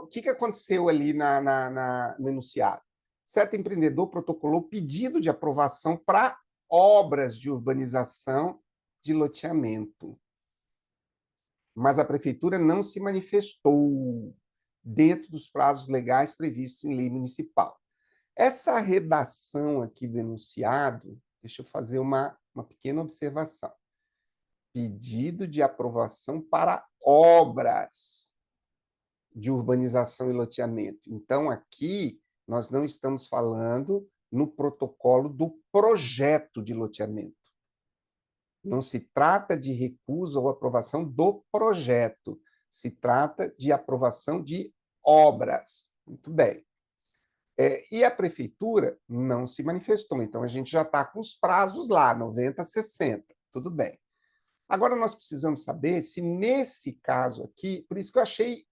O que aconteceu ali no enunciado? Certo empreendedor protocolou pedido de aprovação para obras de urbanização de loteamento. Mas a prefeitura não se manifestou dentro dos prazos legais previstos em lei municipal. Essa redação aqui do enunciado, deixa eu fazer uma pequena observação. Pedido de aprovação para obras de urbanização e loteamento. Então, aqui, nós não estamos falando no protocolo do projeto de loteamento. Não se trata de recusa ou aprovação do projeto, se trata de aprovação de obras. Muito bem. E a prefeitura não se manifestou, então a gente já está com os prazos lá, 90, 60, tudo bem. Agora nós precisamos saber se nesse caso aqui, por isso que eu achei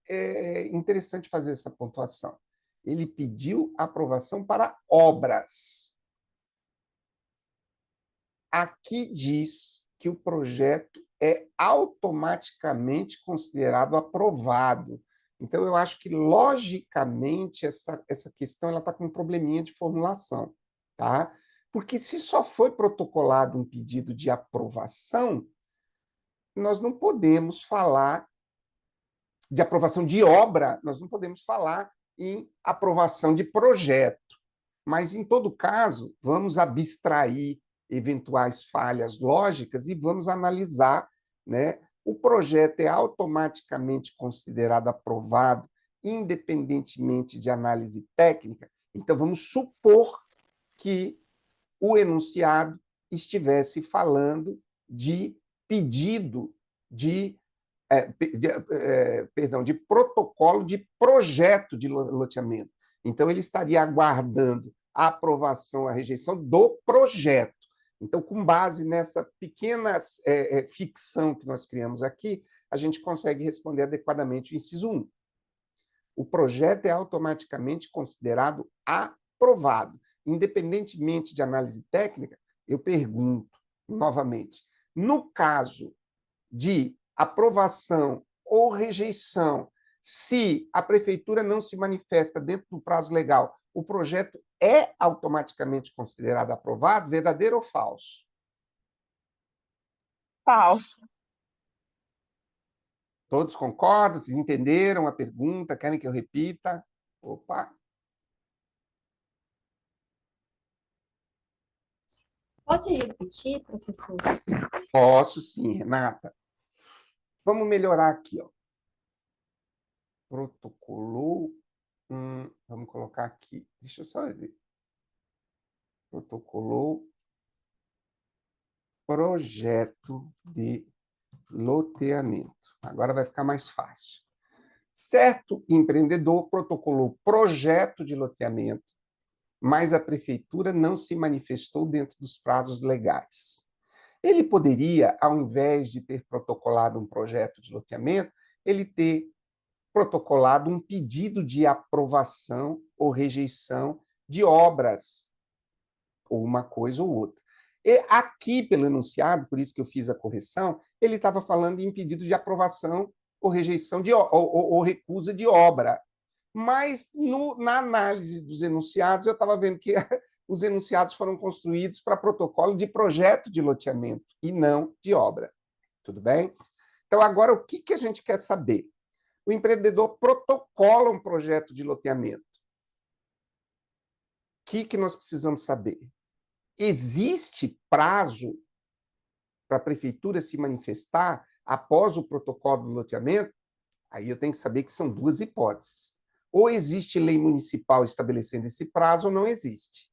interessante fazer essa pontuação, ele pediu aprovação para obras. Aqui diz que o projeto é automaticamente considerado aprovado. Então, eu acho que, logicamente, essa questão está com um probleminha de formulação. Tá? Porque se só foi protocolado um pedido de aprovação, nós não podemos falar de aprovação de obra, nós não podemos falar em aprovação de projeto. Mas, em todo caso, vamos abstrair eventuais falhas lógicas e vamos analisar, né? O projeto é automaticamente considerado aprovado, independentemente de análise técnica. Então, vamos supor que o enunciado estivesse falando de pedido de protocolo de projeto de loteamento. Então, ele estaria aguardando a aprovação, a rejeição do projeto. Então, com base nessa pequena ficção que nós criamos aqui, a gente consegue responder adequadamente o inciso 1. O projeto é automaticamente considerado aprovado. Independentemente de análise técnica, eu pergunto novamente, no caso de aprovação ou rejeição, se a prefeitura não se manifesta dentro do prazo legal, o projeto é automaticamente considerado aprovado, verdadeiro ou falso? Falso. Todos concordam? Vocês entenderam a pergunta? Querem que eu repita? Opa! Pode repetir, professor? Posso sim, Renata. Vamos melhorar aqui, ó. Protocolou. Vamos colocar aqui. Deixa eu só ver. Protocolou projeto de loteamento. Agora vai ficar mais fácil. Certo empreendedor protocolou projeto de loteamento, mas a prefeitura não se manifestou dentro dos prazos legais. Ele poderia, ao invés de ter protocolado um projeto de loteamento, ele ter protocolado um pedido de aprovação ou rejeição de obras, ou uma coisa ou outra. E aqui, pelo enunciado, por isso que eu fiz a correção, ele estava falando em pedido de aprovação ou rejeição ou recusa de obra. Mas, na análise dos enunciados, eu estava vendo que os enunciados foram construídos para protocolo de projeto de loteamento e não de obra. Tudo bem? Então, agora, o que a gente quer saber? O empreendedor protocola um projeto de loteamento. O que nós precisamos saber? Existe prazo para a prefeitura se manifestar após o protocolo do loteamento? Aí eu tenho que saber que são duas hipóteses. Ou existe lei municipal estabelecendo esse prazo, ou não existe.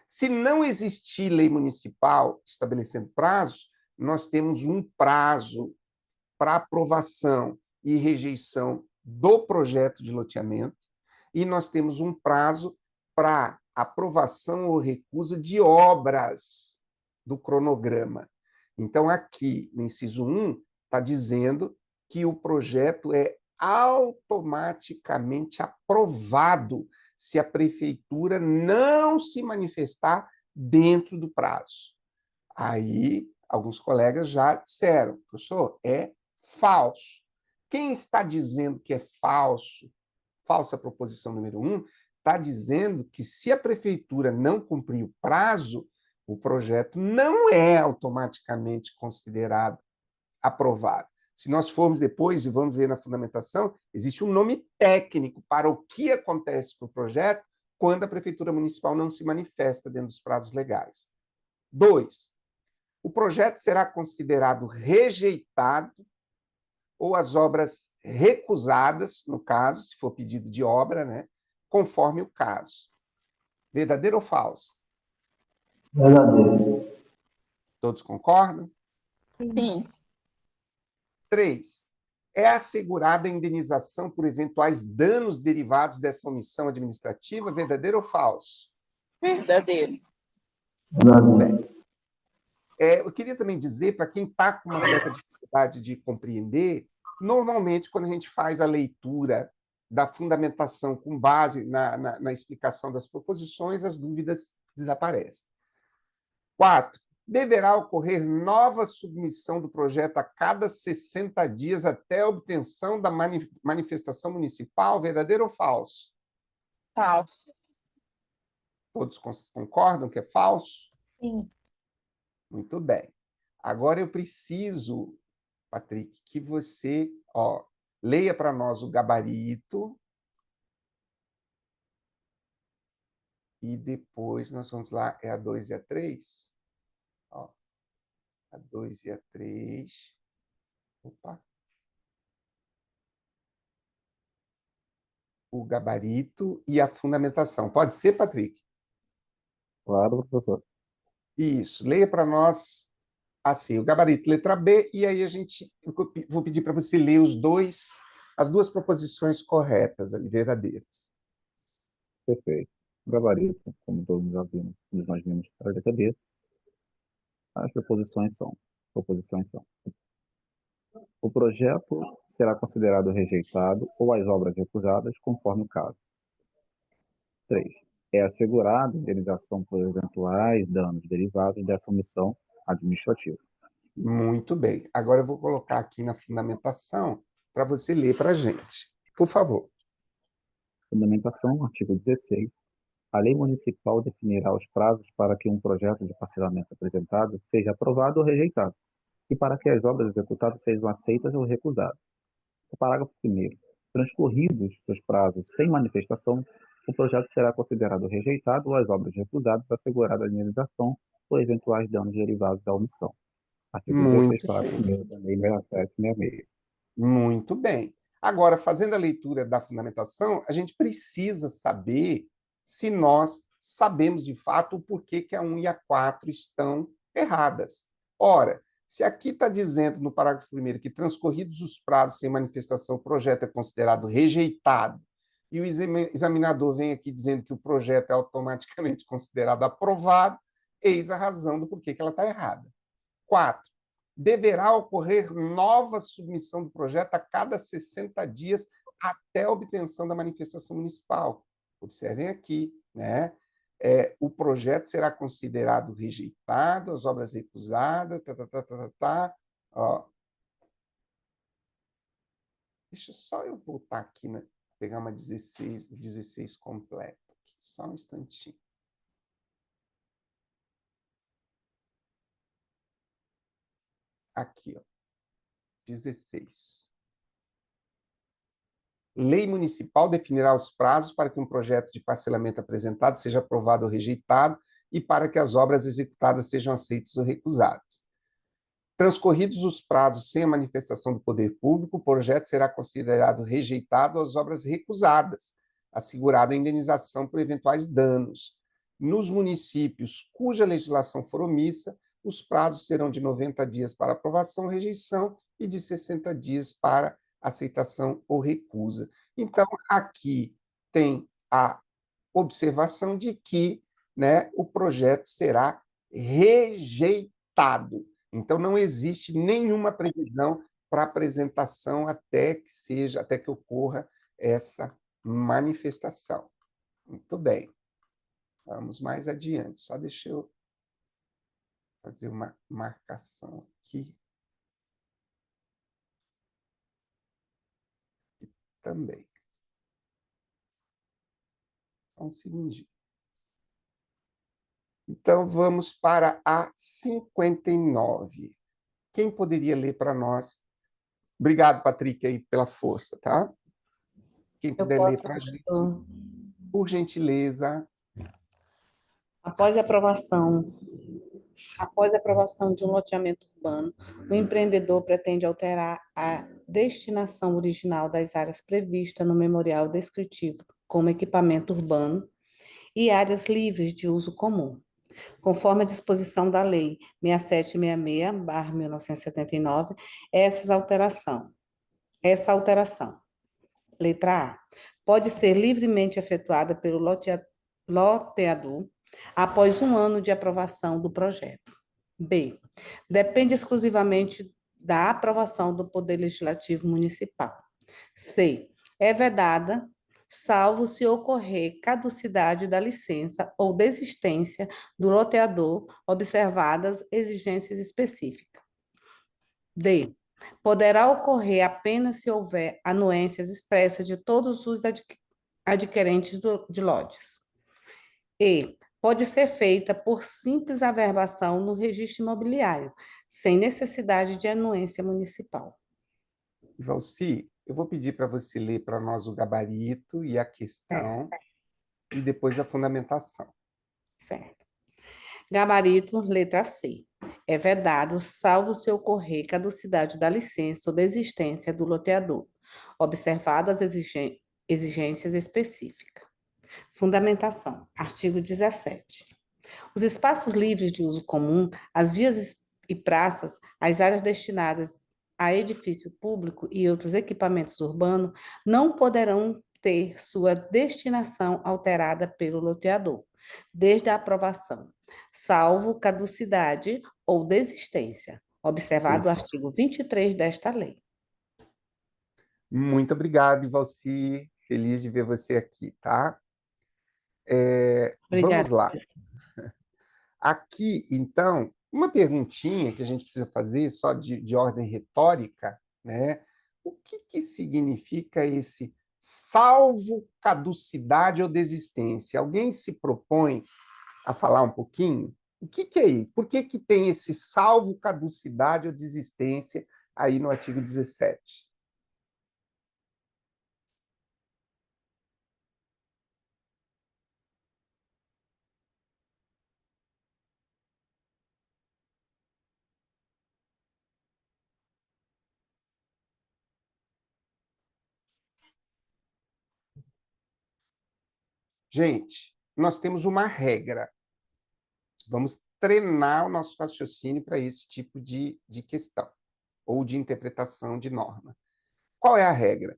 Se não existir lei municipal estabelecendo prazos, nós temos um prazo para aprovação e rejeição do projeto de loteamento, e nós temos um prazo para aprovação ou recusa de obras do cronograma. Então, aqui, no inciso 1, está dizendo que o projeto é automaticamente aprovado se a prefeitura não se manifestar dentro do prazo. Aí, alguns colegas já disseram, professor, é falso. Quem está dizendo que é falso, falsa proposição número 1, está dizendo que se a prefeitura não cumprir o prazo, o projeto não é automaticamente considerado aprovado. Se nós formos depois e vamos ver na fundamentação, existe um nome técnico para o que acontece para o projeto quando a prefeitura municipal não se manifesta dentro dos prazos legais. 2, o projeto será considerado rejeitado ou as obras recusadas, no caso, se for pedido de obra, né? Conforme o caso. Verdadeiro ou falso? Verdadeiro. Todos concordam? Sim. 3. É assegurada a indenização por eventuais danos derivados dessa omissão administrativa, verdadeiro ou falso? Verdadeiro. Verdadeiro. Eu queria também dizer, para quem está com uma certa dificuldade de compreender, normalmente, quando a gente faz a leitura da fundamentação com base na explicação das proposições, as dúvidas desaparecem. 4. Deverá ocorrer nova submissão do projeto a cada 60 dias até a obtenção da manifestação municipal, verdadeiro ou falso? Falso. Todos concordam que é falso? Sim. Muito bem. Agora eu preciso, Patrick, que você leia para nós o gabarito e depois nós vamos lá, é a 2 e a 3? A 2 e a 3. Opa. O gabarito e a fundamentação. Pode ser, Patrick? Claro, professor. Isso. Leia para nós assim, o gabarito, letra B, e aí eu vou pedir para você ler as duas proposições corretas, ali, verdadeiras. Perfeito. O gabarito, como todos já vimos, nós vimos para a letra B, as proposições são. O projeto será considerado rejeitado ou as obras recusadas, conforme o caso. 3. É assegurada indenização por eventuais danos derivados dessa omissão administrativa. Muito bem. Agora eu vou colocar aqui na fundamentação para você ler para a gente. Por favor. Fundamentação, artigo 16. A lei municipal definirá os prazos para que um projeto de parcelamento apresentado seja aprovado ou rejeitado, e para que as obras executadas sejam aceitas ou recusadas. O parágrafo 1º. Transcorridos os prazos sem manifestação, o projeto será considerado rejeitado ou as obras recusadas, assegurada a indenização por eventuais danos derivados da omissão. Artigo 16, Muito parágrafo 1º da Lei 6766. Muito bem. Agora, fazendo a leitura da fundamentação, a gente precisa saber se nós sabemos de fato o porquê que a 1 e a 4 estão erradas. Ora, se aqui está dizendo no parágrafo 1º que transcorridos os prazos sem manifestação, o projeto é considerado rejeitado, e o examinador vem aqui dizendo que o projeto é automaticamente considerado aprovado, eis a razão do porquê que ela está errada. 4. Deverá ocorrer nova submissão do projeto a cada 60 dias até a obtenção da manifestação municipal. Observem aqui, né? O projeto será considerado rejeitado, as obras recusadas, Ó. Deixa só eu voltar aqui, né? Pegar uma 16 completa. Aqui. Só um instantinho. Aqui, ó. 16. Lei municipal definirá os prazos para que um projeto de parcelamento apresentado seja aprovado ou rejeitado e para que as obras executadas sejam aceitas ou recusadas. Transcorridos os prazos sem a manifestação do poder público, o projeto será considerado rejeitado ou as obras recusadas, assegurada a indenização por eventuais danos. Nos municípios cuja legislação for omissa, os prazos serão de 90 dias para aprovação ou rejeição e de 60 dias para aceitação ou recusa. Então, aqui tem a observação de que, né, o projeto será rejeitado. Então, não existe nenhuma previsão para apresentação até que ocorra essa manifestação. Muito bem. Vamos mais adiante. Só deixa eu fazer uma marcação aqui. Também. Só um segundinho. Então, vamos para a 59. Quem poderia ler para nós? Obrigado, Patrick, aí, pela força, tá? Quem puder ler para a gente, por gentileza. Após a aprovação de um loteamento urbano, o empreendedor pretende alterar a destinação original das áreas previstas no memorial descritivo como equipamento urbano e áreas livres de uso comum, conforme a disposição da Lei 6766/1979, essa alteração. Letra A. Pode ser livremente efetuada pelo loteador após 1 ano de aprovação do projeto. B. Depende exclusivamente da aprovação do Poder Legislativo Municipal. C. É vedada, salvo se ocorrer caducidade da licença ou desistência do loteador, observadas exigências específicas. D. Poderá ocorrer apenas se houver anuências expressas de todos os adquirentes de lotes. E. Pode ser feita por simples averbação no registro imobiliário, sem necessidade de anuência municipal. Valci, eu vou pedir para você ler para nós o gabarito e a questão, e depois a fundamentação. Certo. Gabarito, letra C. É vedado, salvo se ocorrer caducidade da licença ou desistência do loteador, observadas as exigências específicas. Fundamentação. Artigo 17. Os espaços livres de uso comum, as vias e praças, as áreas destinadas a edifício público e outros equipamentos urbanos não poderão ter sua destinação alterada pelo loteador, desde a aprovação, salvo caducidade ou desistência, observado o artigo 23 desta lei. Muito obrigado, Valci. Feliz de ver você aqui, tá? Vamos lá. Aqui, então, uma perguntinha que a gente precisa fazer, só de ordem retórica, né? O que significa esse salvo caducidade ou desistência? Alguém se propõe a falar um pouquinho? O que é isso? Por que tem esse salvo caducidade ou desistência aí no artigo 17? Gente, nós temos uma regra. Vamos treinar o nosso raciocínio para esse tipo de questão, ou de interpretação de norma. Qual é a regra?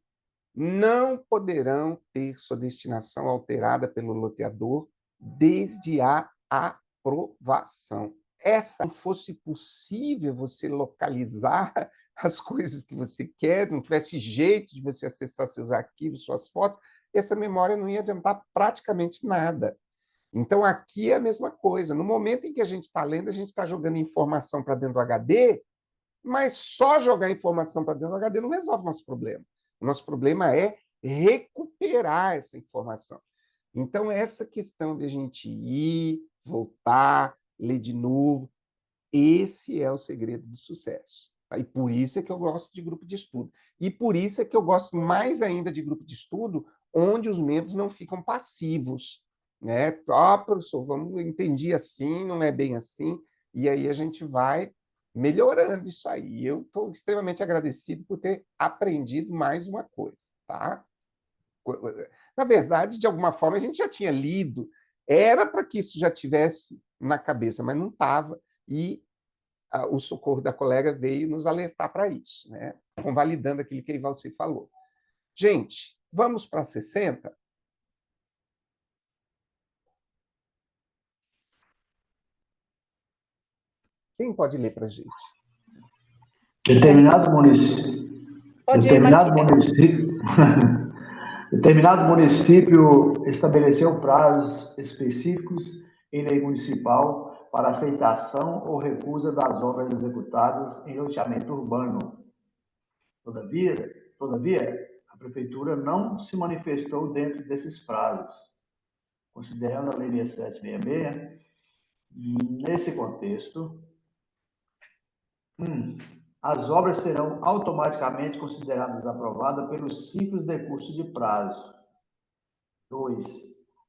Não poderão ter sua destinação alterada pelo loteador desde a aprovação. Se não fosse possível você localizar as coisas que você quer, não tivesse jeito de você acessar seus arquivos, suas fotos, essa memória não ia adiantar praticamente nada. Então, aqui é a mesma coisa. No momento em que a gente está lendo, a gente está jogando informação para dentro do HD, mas só jogar informação para dentro do HD não resolve o nosso problema. O nosso problema é recuperar essa informação. Então, essa questão de a gente ir, voltar, ler de novo, esse é o segredo do sucesso. E por isso é que eu gosto de grupo de estudo. E por isso é que eu gosto mais ainda de grupo de estudo, onde os membros não ficam passivos, né? Professor, entendi assim, não é bem assim, e aí a gente vai melhorando isso aí. Eu estou extremamente agradecido por ter aprendido mais uma coisa, tá? Na verdade, de alguma forma, a gente já tinha lido, era para que isso já tivesse na cabeça, mas não estava, e o socorro da colega veio nos alertar para isso, né? Convalidando aquilo que a Ivalci falou. Gente, vamos para 60? Quem pode ler para a gente? Determinado município estabeleceu prazos específicos em lei municipal para aceitação ou recusa das obras executadas em loteamento urbano. Todavia, a Prefeitura não se manifestou dentro desses prazos, considerando a Lei 6766, e nesse contexto, as obras serão automaticamente consideradas aprovadas pelo simples decurso de prazo. 2.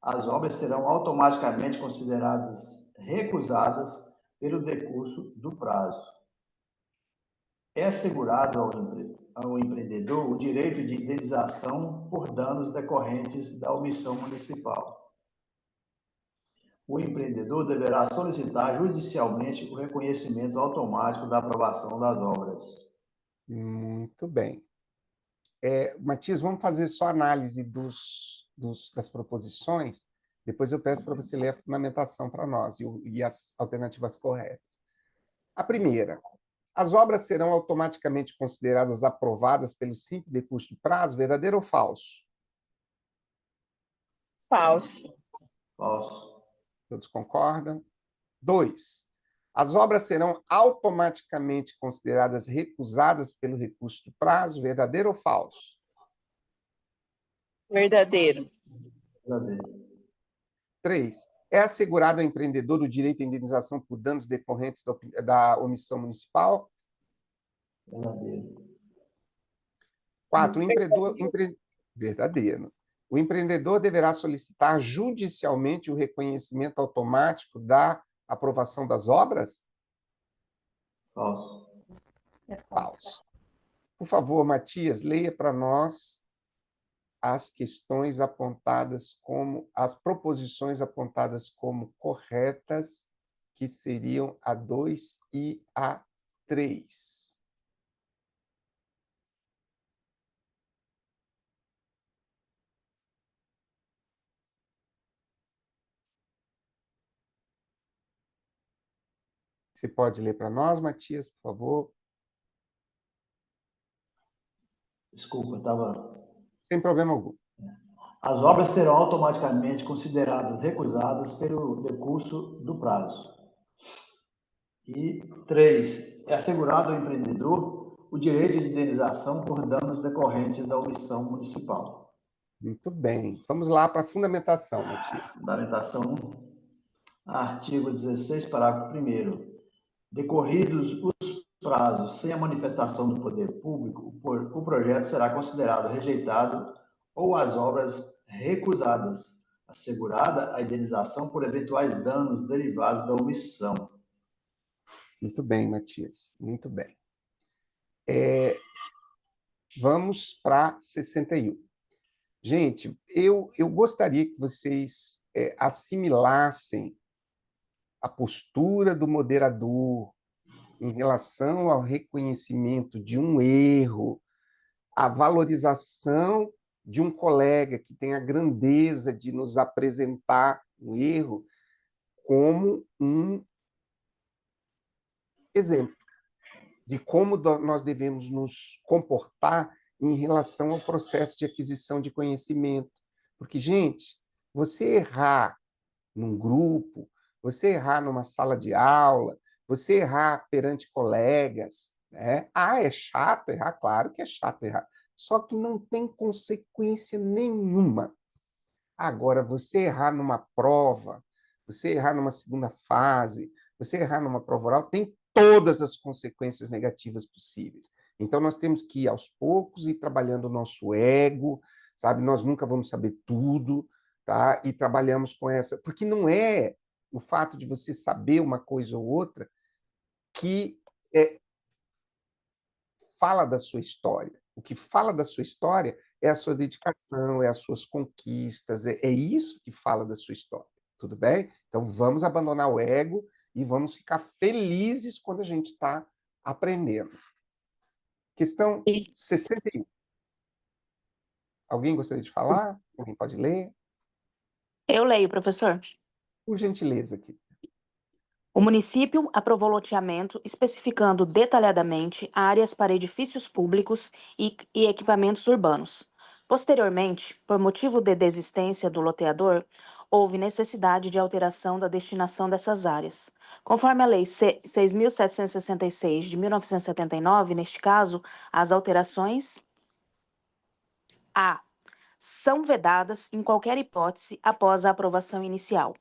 As obras serão automaticamente consideradas recusadas pelo decurso do prazo. É assegurado ao empreendedor o direito de indenização por danos decorrentes da omissão municipal. O empreendedor deverá solicitar judicialmente o reconhecimento automático da aprovação das obras. Muito bem. Matias, vamos fazer só análise das proposições? Depois eu peço para você ler a fundamentação para nós e as alternativas corretas. A primeira, as obras serão automaticamente consideradas aprovadas pelo simples decurso de prazo, verdadeiro ou falso? Falso. Falso. Todos concordam? 2. As obras serão automaticamente consideradas recusadas pelo recurso de prazo, verdadeiro ou falso? Verdadeiro. Verdadeiro. 3. É assegurado ao empreendedor o direito à indenização por danos decorrentes da omissão municipal? Verdadeiro. 4. Verdadeiro. O empreendedor deverá solicitar judicialmente o reconhecimento automático da aprovação das obras? Falso. É falso. Falso. Por favor, Matias, leia para nós as questões apontadas como, as proposições apontadas como corretas, que seriam a 2 e a 3. Você pode ler para nós, Matias, por favor? Desculpa, estava... Sem problema algum. As obras serão automaticamente consideradas recusadas pelo decurso do prazo. E 3. É assegurado ao empreendedor o direito de indenização por danos decorrentes da omissão municipal. Muito bem. Vamos lá para a fundamentação, Matias. Fundamentação 1. Artigo 16, parágrafo 1º. Decorridos os prazos sem a manifestação do poder público, o projeto será considerado rejeitado ou as obras recusadas, assegurada a indenização por eventuais danos derivados da omissão. Muito bem, Matias. Muito bem. Vamos para 61. Gente, eu gostaria que vocês assimilassem a postura do moderador em relação ao reconhecimento de um erro, a valorização de um colega que tem a grandeza de nos apresentar um erro como um exemplo de como nós devemos nos comportar em relação ao processo de aquisição de conhecimento. Porque, gente, você errar num grupo, você errar numa sala de aula, você errar perante colegas, né? É chato errar? Claro que é chato errar. Só que não tem consequência nenhuma. Agora, você errar numa prova, você errar numa segunda fase, você errar numa prova oral, tem todas as consequências negativas possíveis. Então, nós temos que ir aos poucos e trabalhando o nosso ego, sabe? Nós nunca vamos saber tudo, tá? E trabalhamos com essa... Porque não é o fato de você saber uma coisa ou outra que fala da sua história. O que fala da sua história é a sua dedicação, é as suas conquistas, é isso que fala da sua história. Tudo bem? Então, vamos abandonar o ego e vamos ficar felizes quando a gente está aprendendo. Questão 61. Alguém gostaria de falar? Alguém pode ler? Eu leio, professor. Por gentileza, aqui. O município aprovou loteamento especificando detalhadamente áreas para edifícios públicos e equipamentos urbanos. Posteriormente, por motivo de desistência do loteador, houve necessidade de alteração da destinação dessas áreas. Conforme a Lei 6.766 de 1979, neste caso, as alterações A. São vedadas em qualquer hipótese após a aprovação inicial.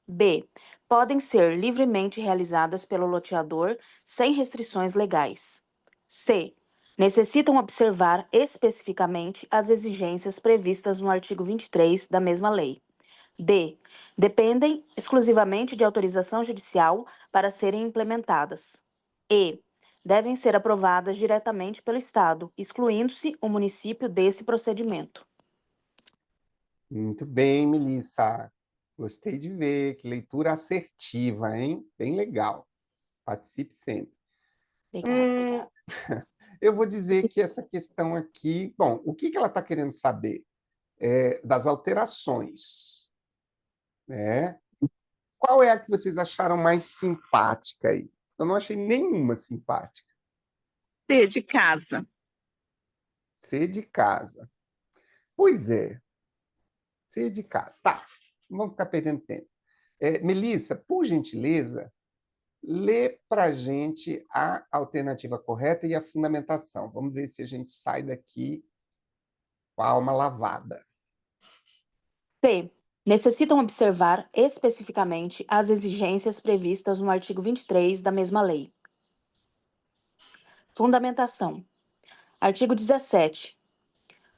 B. Podem ser livremente realizadas pelo loteador sem restrições legais. C. Necessitam observar especificamente as exigências previstas no artigo 23 da mesma lei. D. Dependem exclusivamente de autorização judicial para serem implementadas. E. devem ser aprovadas diretamente pelo Estado, excluindo-se o município desse procedimento. Muito bem, Melissa. Gostei de ver. Que leitura assertiva, hein? Bem legal. Participe sempre. Obrigada. Eu vou dizer que essa questão aqui... Bom, o que ela está querendo saber? Das alterações, né? Qual é a que vocês acharam mais simpática aí? Eu não achei nenhuma simpática. C de casa. C de casa. Pois é, C de casa. Tá, não vamos ficar perdendo tempo. Melissa, por gentileza, lê para a gente a alternativa correta e a fundamentação. Vamos ver se a gente sai daqui com a alma lavada. C. Necessitam observar especificamente as exigências previstas no artigo 23 da mesma lei. Fundamentação. Artigo 17.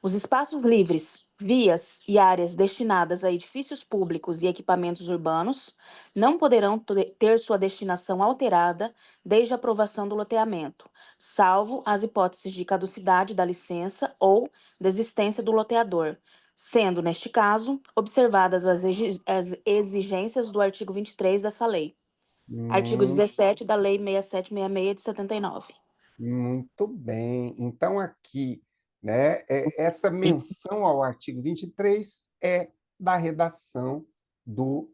Os espaços livres, vias e áreas destinadas a edifícios públicos e equipamentos urbanos não poderão ter sua destinação alterada desde a aprovação do loteamento, salvo as hipóteses de caducidade da licença ou desistência do loteador, sendo, neste caso, observadas as exigências do artigo 23 dessa lei. Artigo 17 da Lei 6766 de 79. Muito bem. Então, aqui, né, essa menção ao artigo 23 é da redação do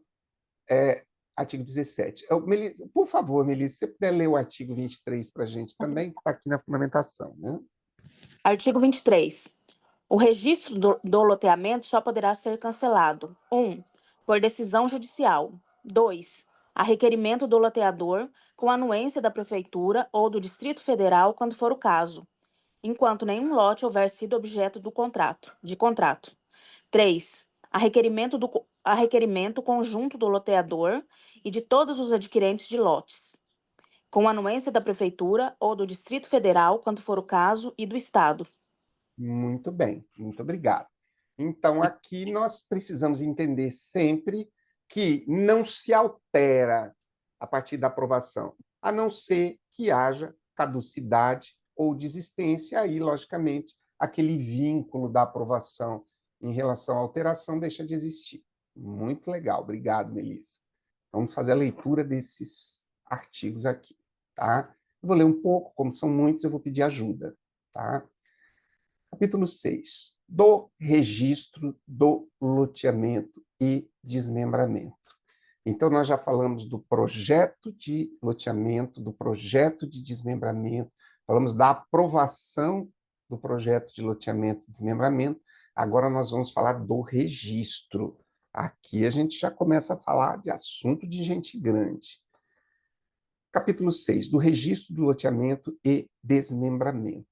artigo 17. Melissa, por favor, Melissa, se você puder ler o artigo 23 para a gente também, que está aqui na fundamentação. Né? Artigo 23. O registro do loteamento só poderá ser cancelado: 1. Por decisão judicial. 2. A requerimento do loteador, com anuência da Prefeitura ou do Distrito Federal, quando for o caso, enquanto nenhum lote houver sido objeto de contrato. 3. A requerimento conjunto do loteador e de todos os adquirentes de lotes, com anuência da Prefeitura ou do Distrito Federal, quando for o caso, e do Estado. Muito bem, muito obrigado. Então, aqui nós precisamos entender sempre que não se altera a partir da aprovação, a não ser que haja caducidade ou desistência, aí, logicamente, aquele vínculo da aprovação em relação à alteração deixa de existir. Muito legal, obrigado, Melissa. Vamos fazer a leitura desses artigos aqui, tá? Eu vou ler um pouco, como são muitos, eu vou pedir ajuda, tá? Capítulo 6. Do registro do loteamento e desmembramento. Então, nós já falamos do projeto de loteamento, do projeto de desmembramento, falamos da aprovação do projeto de loteamento e desmembramento. Agora nós vamos falar do registro. Aqui a gente já começa a falar de assunto de gente grande. Capítulo 6. Do registro do loteamento e desmembramento.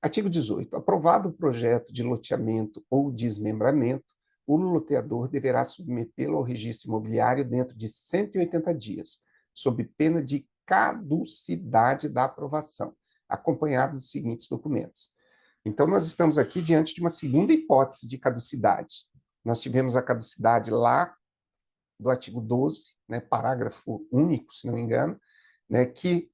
Artigo 18. Aprovado o projeto de loteamento ou desmembramento, o loteador deverá submetê-lo ao registro imobiliário dentro de 180 dias, sob pena de caducidade da aprovação, acompanhado dos seguintes documentos. Então, nós estamos aqui diante de uma segunda hipótese de caducidade. Nós tivemos a caducidade lá do artigo 12, né, parágrafo único, se não me engano, né, que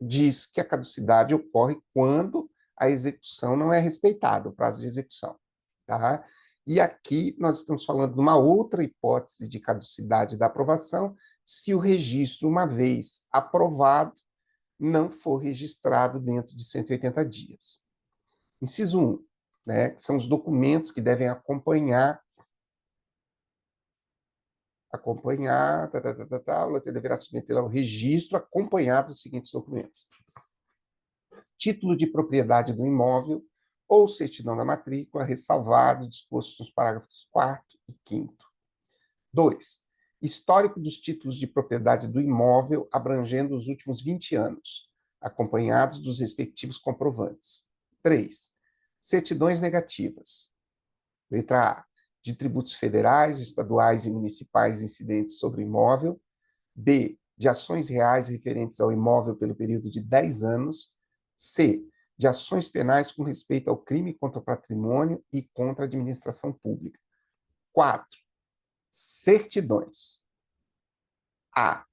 diz que a caducidade ocorre quando a execução não é respeitada, o prazo de execução. Tá? E aqui nós estamos falando de uma outra hipótese de caducidade da aprovação, se o registro, uma vez aprovado, não for registrado dentro de 180 dias. Inciso 1, né, que são os documentos que devem acompanhar, o loteador deverá submeter ao registro acompanhado dos seguintes documentos: título de propriedade do imóvel ou certidão da matrícula, ressalvado, disposto nos parágrafos 4º e 5º. 2. Histórico dos títulos de propriedade do imóvel abrangendo os últimos 20 anos, acompanhados dos respectivos comprovantes. 3. Certidões negativas. Letra A. De tributos federais, estaduais e municipais incidentes sobre o imóvel. B. De ações reais referentes ao imóvel pelo período de 10 anos. C. De ações penais com respeito ao crime contra o patrimônio e contra a administração pública. 4. Certidões. A.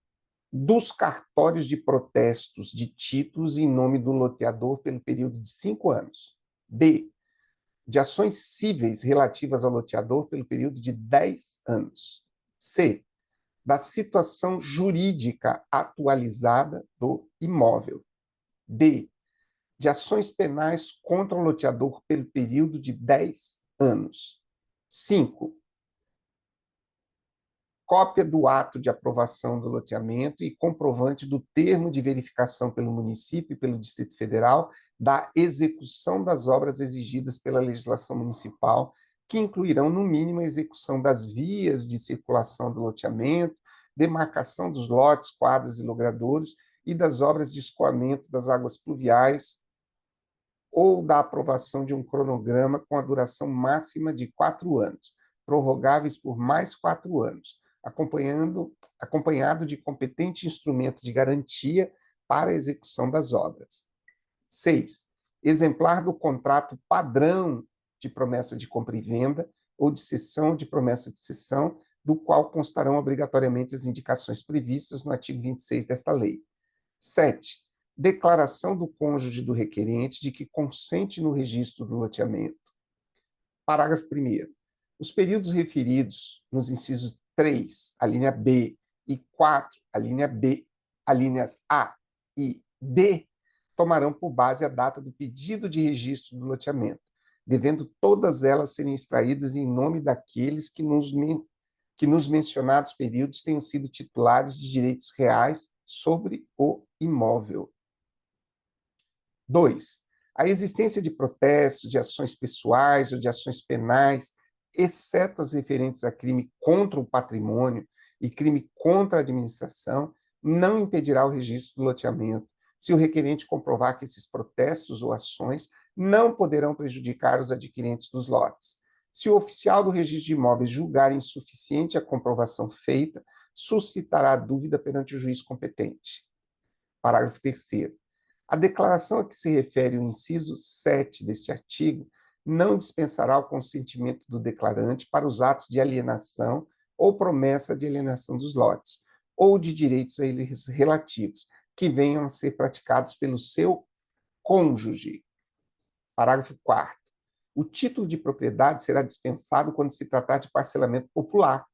dos cartórios de protestos de títulos em nome do loteador pelo período de 5 anos. B, de ações cíveis relativas ao loteador pelo período de 10 anos. C, da situação jurídica atualizada do imóvel. D, de ações penais contra o loteador pelo período de 10 anos. 5, cópia do ato de aprovação do loteamento e comprovante do termo de verificação pelo município e pelo Distrito Federal da execução das obras exigidas pela legislação municipal, que incluirão, no mínimo, a execução das vias de circulação do loteamento, demarcação dos lotes, quadras e logradouros e das obras de escoamento das águas pluviais, ou da aprovação de um cronograma com a duração máxima de 4 anos, prorrogáveis por mais 4 anos, acompanhado de competente instrumento de garantia para a execução das obras. 6. Exemplar do contrato padrão de promessa de compra e venda ou de cessão de promessa de cessão, do qual constarão obrigatoriamente as indicações previstas no artigo 26 desta lei. 7. Declaração do cônjuge do requerente de que consente no registro do loteamento. Parágrafo 1º. Os períodos referidos nos incisos 3, a linha B, e 4, a linha B, a linhas A e D, tomarão por base a data do pedido de registro do loteamento, devendo todas elas serem extraídas em nome daqueles que nos mencionados períodos tenham sido titulares de direitos reais sobre o imóvel. 2. A existência de protestos, de ações pessoais ou de ações penais, exceto as referentes a crime contra o patrimônio e crime contra a administração, não impedirá o registro do loteamento, se o requerente comprovar que esses protestos ou ações não poderão prejudicar os adquirentes dos lotes. Se o oficial do registro de imóveis julgar insuficiente a comprovação feita, suscitará dúvida perante o juiz competente. Parágrafo 3º. A declaração a que se refere o inciso 7 deste artigo não dispensará o consentimento do declarante para os atos de alienação ou promessa de alienação dos lotes, ou de direitos a eles relativos, que venham a ser praticados pelo seu cônjuge. Parágrafo 4º. O título de propriedade será dispensado quando se tratar de parcelamento popular,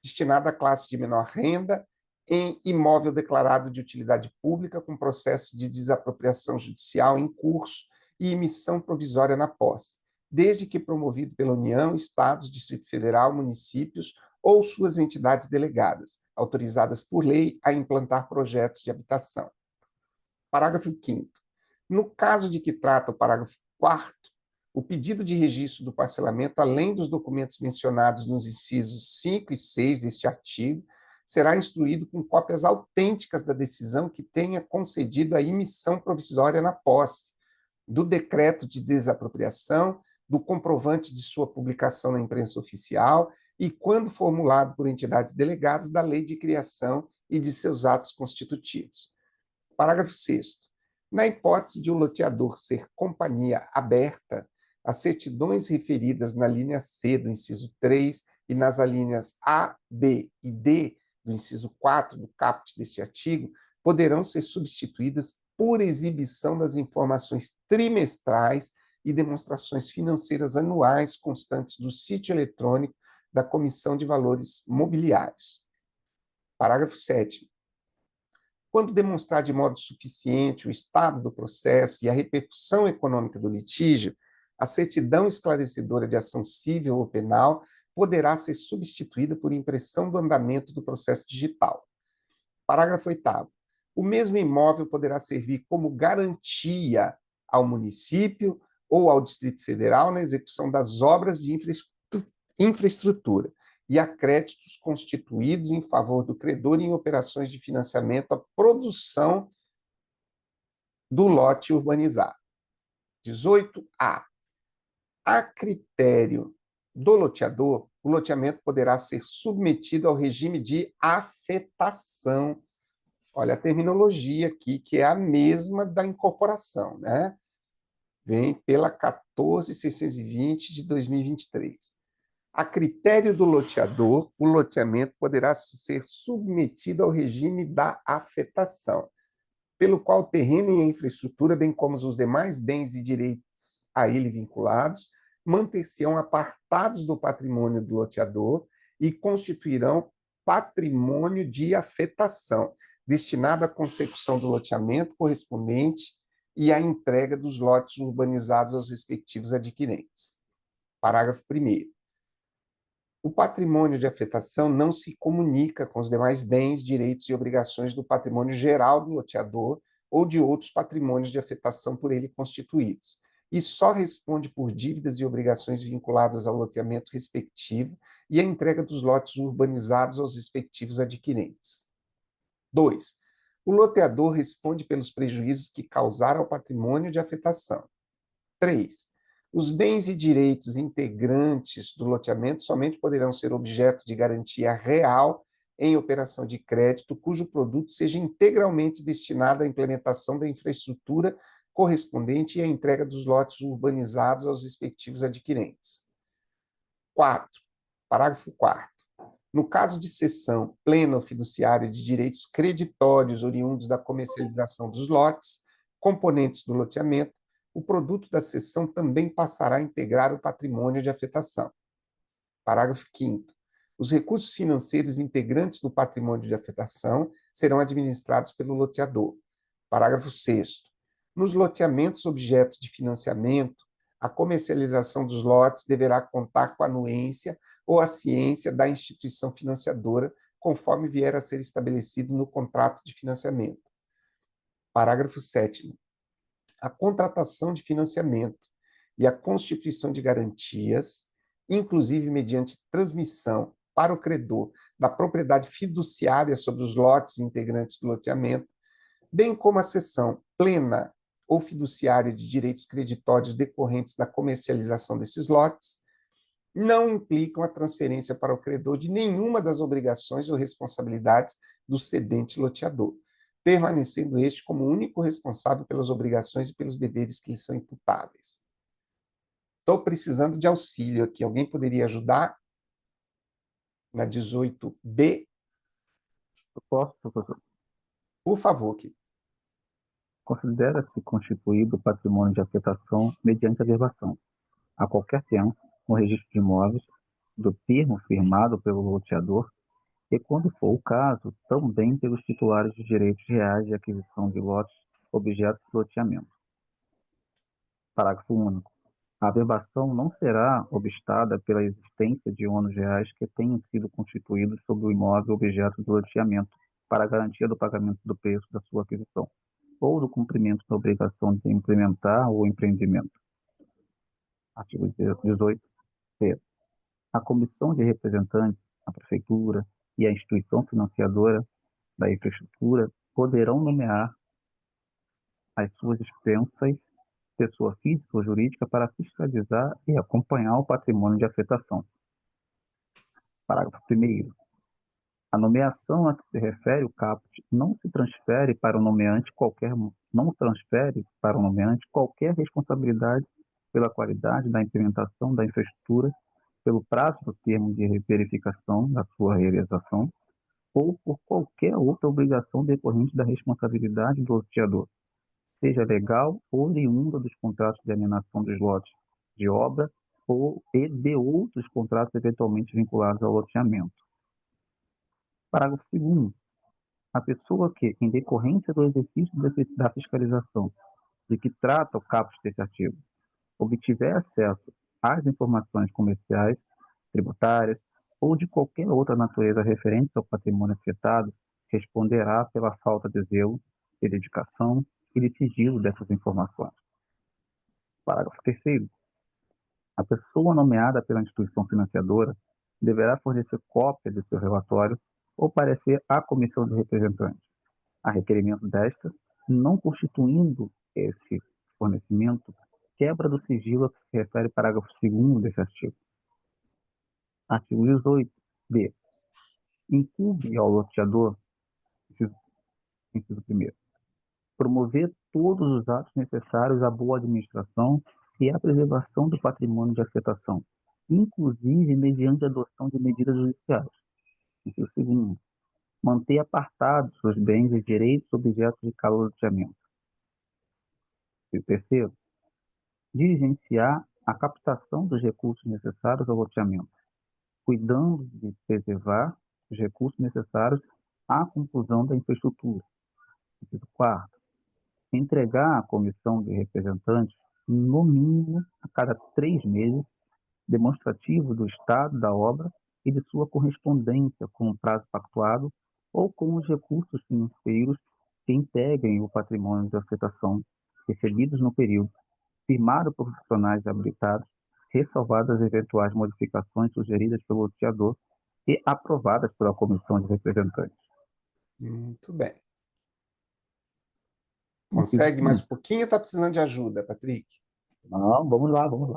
destinado à classe de menor renda, em imóvel declarado de utilidade pública com processo de desapropriação judicial em curso e emissão provisória na posse, desde que promovido pela União, Estados, Distrito Federal, municípios ou suas entidades delegadas, autorizadas por lei a implantar projetos de habitação. Parágrafo 5º. No caso de que trata o parágrafo 4º, o pedido de registro do parcelamento, além dos documentos mencionados nos incisos 5 e 6 deste artigo, será instruído com cópias autênticas da decisão que tenha concedido a emissão provisória na posse, do decreto de desapropriação, do comprovante de sua publicação na imprensa oficial e, quando formulado por entidades delegadas, da lei de criação e de seus atos constitutivos. Parágrafo 6º. Na hipótese de o loteador ser companhia aberta, as certidões referidas na linha C do inciso 3 e nas alíneas A, B e D do inciso 4 do caput deste artigo poderão ser substituídas por exibição das informações trimestrais e demonstrações financeiras anuais constantes do sítio eletrônico da Comissão de Valores Mobiliários. Parágrafo 7º. Quando demonstrar de modo suficiente o estado do processo e a repercussão econômica do litígio, a certidão esclarecedora de ação civil ou penal poderá ser substituída por impressão do andamento do processo digital. Parágrafo 8º. O mesmo imóvel poderá servir como garantia ao município ou ao Distrito Federal na execução das obras de infraestrutura e a créditos constituídos em favor do credor em operações de financiamento à produção do lote urbanizado. 18A. A critério do loteador, o loteamento poderá ser submetido ao regime de afetação. Olha a terminologia aqui, que é a mesma da incorporação, né? Vem pela 14.620 de 2023. A critério do loteador, o loteamento poderá ser submetido ao regime da afetação, pelo qual o terreno e a infraestrutura, bem como os demais bens e direitos a ele vinculados, manter-se-ão apartados do patrimônio do loteador e constituirão patrimônio de afetação, destinado à consecução do loteamento correspondente e à entrega dos lotes urbanizados aos respectivos adquirentes. Parágrafo 1º. O patrimônio de afetação não se comunica com os demais bens, direitos e obrigações do patrimônio geral do loteador ou de outros patrimônios de afetação por ele constituídos, e só responde por dívidas e obrigações vinculadas ao loteamento respectivo e à entrega dos lotes urbanizados aos respectivos adquirentes. 2. O loteador responde pelos prejuízos que causar ao patrimônio de afetação. 3. Os bens e direitos integrantes do loteamento somente poderão ser objeto de garantia real em operação de crédito, cujo produto seja integralmente destinado à implementação da infraestrutura correspondente e à entrega dos lotes urbanizados aos respectivos adquirentes. 4. Parágrafo 4º. No caso de cessão plena ou fiduciária de direitos creditórios oriundos da comercialização dos lotes, componentes do loteamento, o produto da cessão também passará a integrar o patrimônio de afetação. Parágrafo 5º. Os recursos financeiros integrantes do patrimônio de afetação serão administrados pelo loteador. Parágrafo 6º. Nos loteamentos objetos de financiamento, a comercialização dos lotes deverá contar com a anuência ou a ciência da instituição financiadora, conforme vier a ser estabelecido no contrato de financiamento. Parágrafo 7º. A contratação de financiamento e a constituição de garantias, inclusive mediante transmissão para o credor da propriedade fiduciária sobre os lotes integrantes do loteamento, bem como a cessão plena ou fiduciária de direitos creditórios decorrentes da comercialização desses lotes, não implicam a transferência para o credor de nenhuma das obrigações ou responsabilidades do cedente loteador, permanecendo este como único responsável pelas obrigações e pelos deveres que lhe são imputáveis. Estou precisando de auxílio aqui. Alguém poderia ajudar? Na 18B? Eu posso, professor? Por favor, Kiko. Considera-se constituído o patrimônio de afetação mediante averbação, a qualquer tempo, no registro de imóveis, do termo firmado pelo loteador, e, quando for o caso, também pelos titulares de direitos reais de aquisição de lotes objeto de loteamento. Parágrafo único. A averbação não será obstada pela existência de ônus reais que tenham sido constituídos sobre o imóvel objeto de loteamento para a garantia do pagamento do preço da sua aquisição, ou do cumprimento da obrigação de implementar o empreendimento. Artigo 18c. A comissão de representantes, a prefeitura e a instituição financiadora da infraestrutura poderão nomear às suas expensas pessoa física ou jurídica para fiscalizar e acompanhar o patrimônio de afetação. Parágrafo 1º. A nomeação a que se refere o caput não transfere para o nomeante qualquer responsabilidade pela qualidade da implementação da infraestrutura, pelo prazo do termo de verificação da sua realização, ou por qualquer outra obrigação decorrente da responsabilidade do loteador, seja legal ou oriunda dos contratos de alienação dos lotes de obra e de outros contratos eventualmente vinculados ao loteamento. Parágrafo 2º. A pessoa que, em decorrência do exercício da fiscalização de que trata o caput deste artigo, obtiver acesso às informações comerciais, tributárias ou de qualquer outra natureza referente ao patrimônio afetado, responderá pela falta de zelo, de dedicação e de sigilo dessas informações. Parágrafo 3º. A pessoa nomeada pela instituição financiadora deverá fornecer cópia de seu relatório ou parecer à comissão de representantes, a requerimento desta, não constituindo esse fornecimento quebra do sigilo a que se refere o parágrafo 2º desse artigo. Artigo 18b. Incumbe ao loteador, inciso 1º, promover todos os atos necessários à boa administração e à preservação do patrimônio de afetação, inclusive mediante a adoção de medidas judiciais. Inciso segundo, manter apartados os bens e direitos objetos de calotejamento. E terceiro, diligenciar a captação dos recursos necessários ao loteamento, cuidando de preservar os recursos necessários à conclusão da infraestrutura. Inciso quarto, entregar à comissão de representantes, no mínimo a cada 3 meses, demonstrativo do estado da obra e de sua correspondência com o prazo pactuado ou com os recursos financeiros que integrem o patrimônio de afetação recebidos no período, firmado por profissionais habilitados, ressalvadas eventuais modificações sugeridas pelo loteador e aprovadas pela comissão de representantes. Muito bem. Consegue mais um pouquinho ou está precisando de ajuda, Patrick? Não, vamos lá. Vamos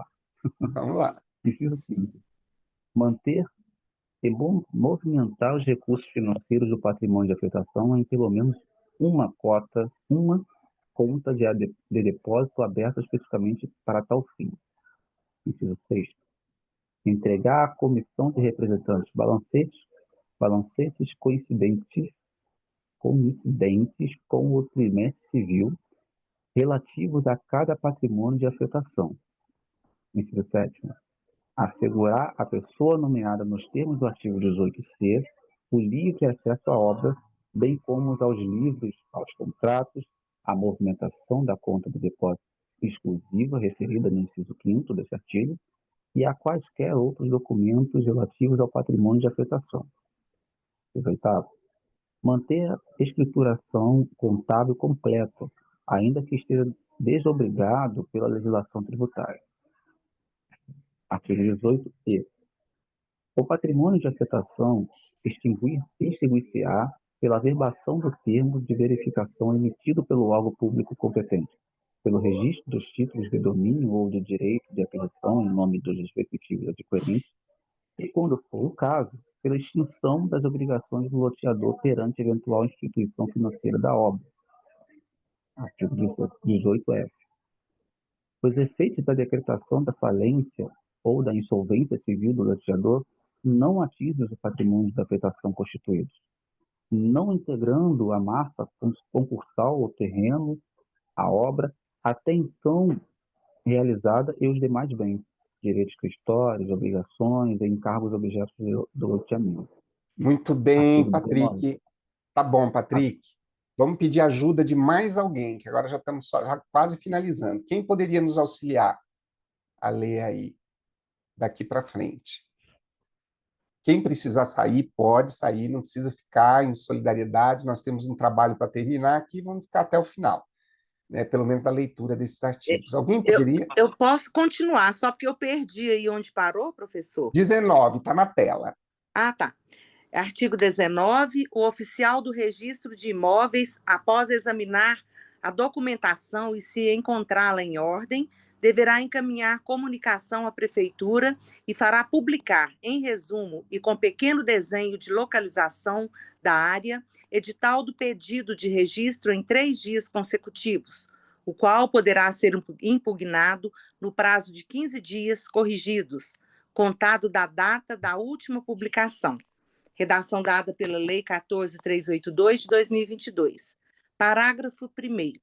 lá. Inciso 5. Manter e movimentar os recursos financeiros do patrimônio de afetação em pelo menos uma conta de depósito aberta especificamente para tal fim. Inciso 6. Entregar à comissão de representantes balancetes coincidentes com o trimestre civil relativos a cada patrimônio de afetação. Inciso 7. Assegurar à pessoa nomeada nos termos do artigo 18c o livre acesso à obra, bem como aos livros, aos contratos, à movimentação da conta de depósito exclusiva referida no inciso 5º desse artigo e a quaisquer outros documentos relativos ao patrimônio de afetação. Inciso 8º. Manter a escrituração contábil completa, ainda que esteja desobrigado pela legislação tributária. Artigo 18e. O patrimônio de afetação extinguir-se-á pela verbação do termo de verificação emitido pelo órgão público competente, pelo registro dos títulos de domínio ou de direito de aquisição em nome dos respectivos adquirentes, e, quando for o caso, pela extinção das obrigações do loteador perante eventual instituição financeira da obra. Artigo 18F. Os efeitos da decretação da falência ou da insolvência civil do loteador não atingem os patrimônios da afetação constituídos, não integrando a massa concursal ou terreno, a obra, até então realizada e os demais bens, direitos crestórios, obrigações e encargos objetos do loteamento. Muito bem, Artigo 19. Patrick. Tá bom, Patrick. Vamos pedir ajuda de mais alguém, que agora já estamos já quase finalizando. Quem poderia nos auxiliar a ler aí, daqui para frente? Quem precisar sair, pode sair, não precisa ficar em solidariedade. Nós temos um trabalho para terminar aqui, vamos ficar até o final, né? Pelo menos da leitura desses artigos. Alguém poderia? Eu posso continuar, só porque eu perdi aí onde parou, professor. 19, está na tela. Ah, tá. Artigo 19, o oficial do registro de imóveis, após examinar a documentação e se encontrá-la em ordem, deverá encaminhar comunicação à prefeitura e fará publicar, em resumo e com pequeno desenho de localização da área, edital do pedido de registro em 3 dias consecutivos, o qual poderá ser impugnado no prazo de 15 dias corrigidos, contado da data da última publicação. Redação dada pela Lei 14.382 de 2022. Parágrafo 1º.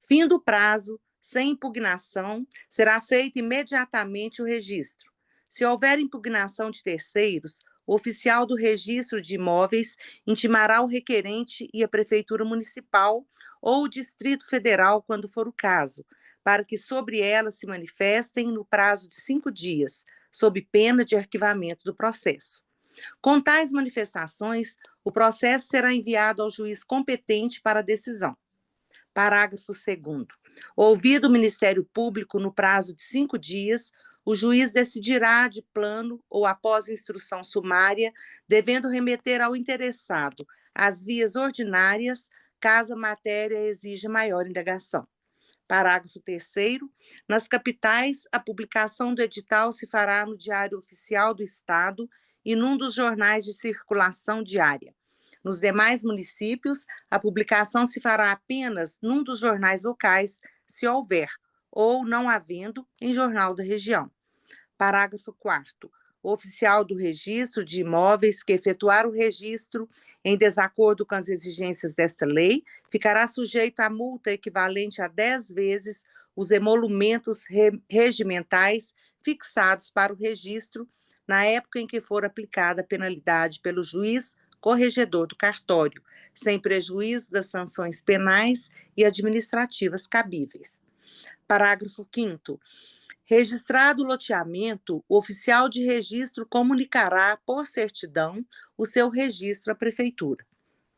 Fim do prazo, sem impugnação, será feito imediatamente o registro. Se houver impugnação de terceiros, o oficial do registro de imóveis intimará o requerente e a Prefeitura Municipal ou o Distrito Federal, quando for o caso, para que sobre ela se manifestem no prazo de 5 dias, sob pena de arquivamento do processo. Com tais manifestações, o processo será enviado ao juiz competente para a decisão. Parágrafo 2º. Ouvido o Ministério Público no prazo de 5 dias, o juiz decidirá de plano ou após instrução sumária, devendo remeter ao interessado as vias ordinárias, caso a matéria exija maior indagação. Parágrafo 3º. Nas capitais, a publicação do edital se fará no Diário Oficial do Estado e num dos jornais de circulação diária. Nos demais municípios, a publicação se fará apenas num dos jornais locais, se houver, ou não havendo, em jornal da região. Parágrafo 4º. O oficial do registro de imóveis que efetuar o registro em desacordo com as exigências desta lei ficará sujeito a multa equivalente a 10 vezes os emolumentos regimentais fixados para o registro na época em que for aplicada a penalidade pelo juiz corregedor do cartório, sem prejuízo das sanções penais e administrativas cabíveis. Parágrafo 5º. Registrado o loteamento, o oficial de registro comunicará por certidão o seu registro à prefeitura.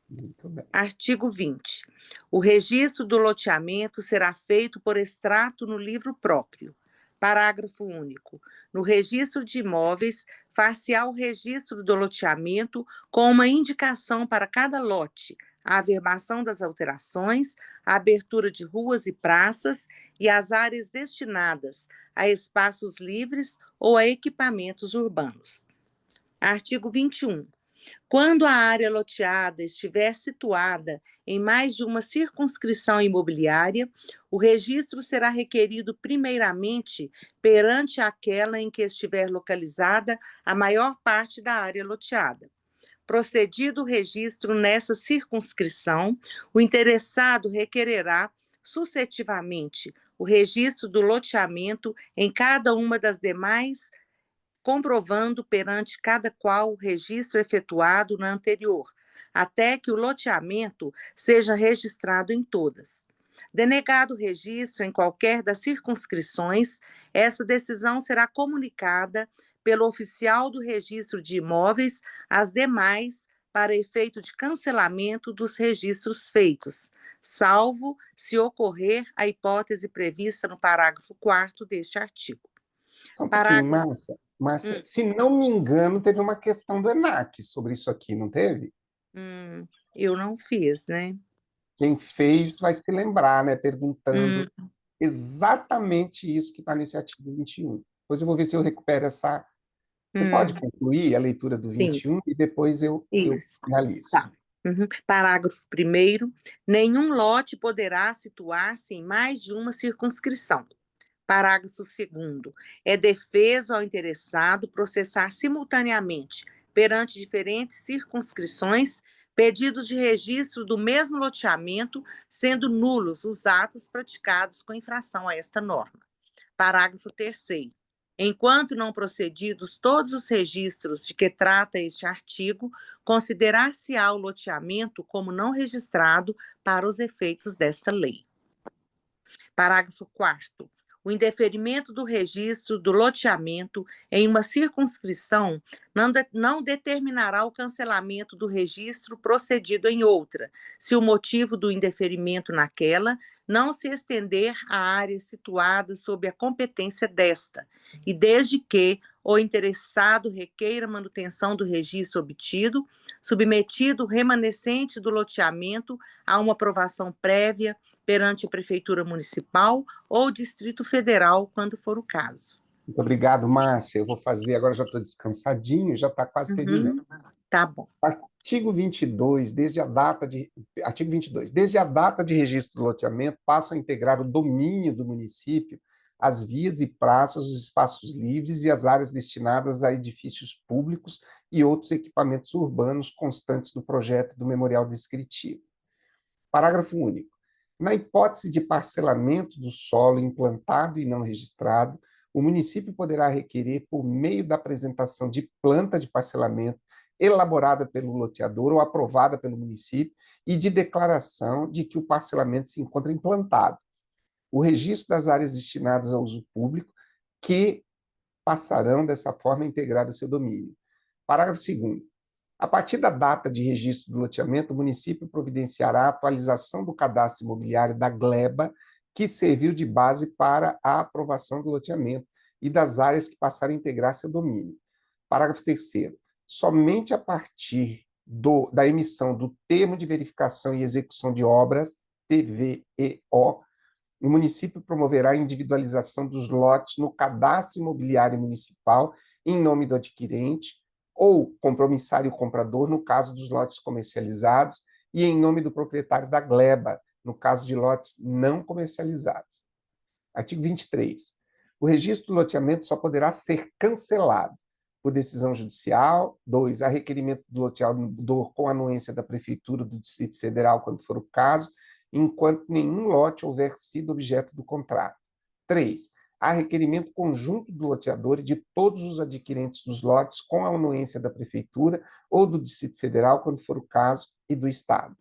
Muito bem. Artigo 20. O registro do loteamento será feito por extrato no livro próprio. Parágrafo único. No registro de imóveis, far-se-á o registro do loteamento com uma indicação para cada lote, a averbação das alterações, a abertura de ruas e praças e as áreas destinadas a espaços livres ou a equipamentos urbanos. Artigo 21. Quando a área loteada estiver situada em mais de uma circunscrição imobiliária, o registro será requerido primeiramente perante aquela em que estiver localizada a maior parte da área loteada. Procedido o registro nessa circunscrição, o interessado requererá, sucessivamente, o registro do loteamento em cada uma das demais, comprovando perante cada qual o registro efetuado na anterior, até que o loteamento seja registrado em todas. Denegado o registro em qualquer das circunscrições, essa decisão será comunicada pelo oficial do registro de imóveis às demais para efeito de cancelamento dos registros feitos, salvo se ocorrer a hipótese prevista no parágrafo 4º deste artigo. Só um pouquinho, Márcia. Márcia, se não me engano, teve uma questão do ENAC sobre isso aqui, não teve? Eu não fiz, né? Quem fez vai se lembrar, né? Perguntando exatamente isso que está nesse artigo 21. Depois eu vou ver se eu recupero essa... Você pode concluir a leitura do 21 e depois eu finalizo. Tá. Parágrafo 1º. Nenhum lote poderá situar-se em mais de uma circunscrição. Parágrafo 2º. É defeso ao interessado processar simultaneamente, perante diferentes circunscrições, pedidos de registro do mesmo loteamento, sendo nulos os atos praticados com infração a esta norma. Parágrafo 3º. Enquanto não procedidos todos os registros de que trata este artigo, considerar-se-á o loteamento como não registrado para os efeitos desta lei. Parágrafo 4º. O indeferimento do registro do loteamento em uma circunscrição não determinará o cancelamento do registro procedido em outra, se o motivo do indeferimento naquela não se estender à área situada sob a competência desta, e desde que o interessado requeira manutenção do registro obtido, submetido o remanescente do loteamento a uma aprovação prévia perante a Prefeitura Municipal ou Distrito Federal, quando for o caso. Muito obrigado, Márcia. Eu vou fazer, agora já estou descansadinho, já está quase terminando. Tá bom. Artigo 22, desde a data de registro do loteamento, passam a integrar o domínio do município as vias e praças, os espaços livres e as áreas destinadas a edifícios públicos e outros equipamentos urbanos constantes do projeto do memorial descritivo. Parágrafo único. Na hipótese de parcelamento do solo implantado e não registrado, o município poderá requerer, por meio da apresentação de planta de parcelamento elaborada pelo loteador ou aprovada pelo município, e de declaração de que o parcelamento se encontra implantado, o registro das áreas destinadas ao uso público, que passarão, dessa forma, a integrar o seu domínio. Parágrafo 2º. A partir da data de registro do loteamento, o município providenciará a atualização do cadastro imobiliário da gleba, que serviu de base para a aprovação do loteamento e das áreas que passarem a integrar seu domínio. Parágrafo 3º. Somente a partir da emissão do Termo de Verificação e Execução de Obras, TVEO, o município promoverá a individualização dos lotes no cadastro imobiliário municipal em nome do adquirente ou compromissário comprador, no caso dos lotes comercializados, e em nome do proprietário da gleba, no caso de lotes não comercializados. Artigo 23. O registro do loteamento só poderá ser cancelado por decisão judicial. 2, a requerimento do loteador com anuência da Prefeitura do Distrito Federal, quando for o caso, enquanto nenhum lote houver sido objeto do contrato. 3, há requerimento conjunto do loteador e de todos os adquirentes dos lotes com a anuência da Prefeitura ou do Distrito Federal, quando for o caso, e do Estado.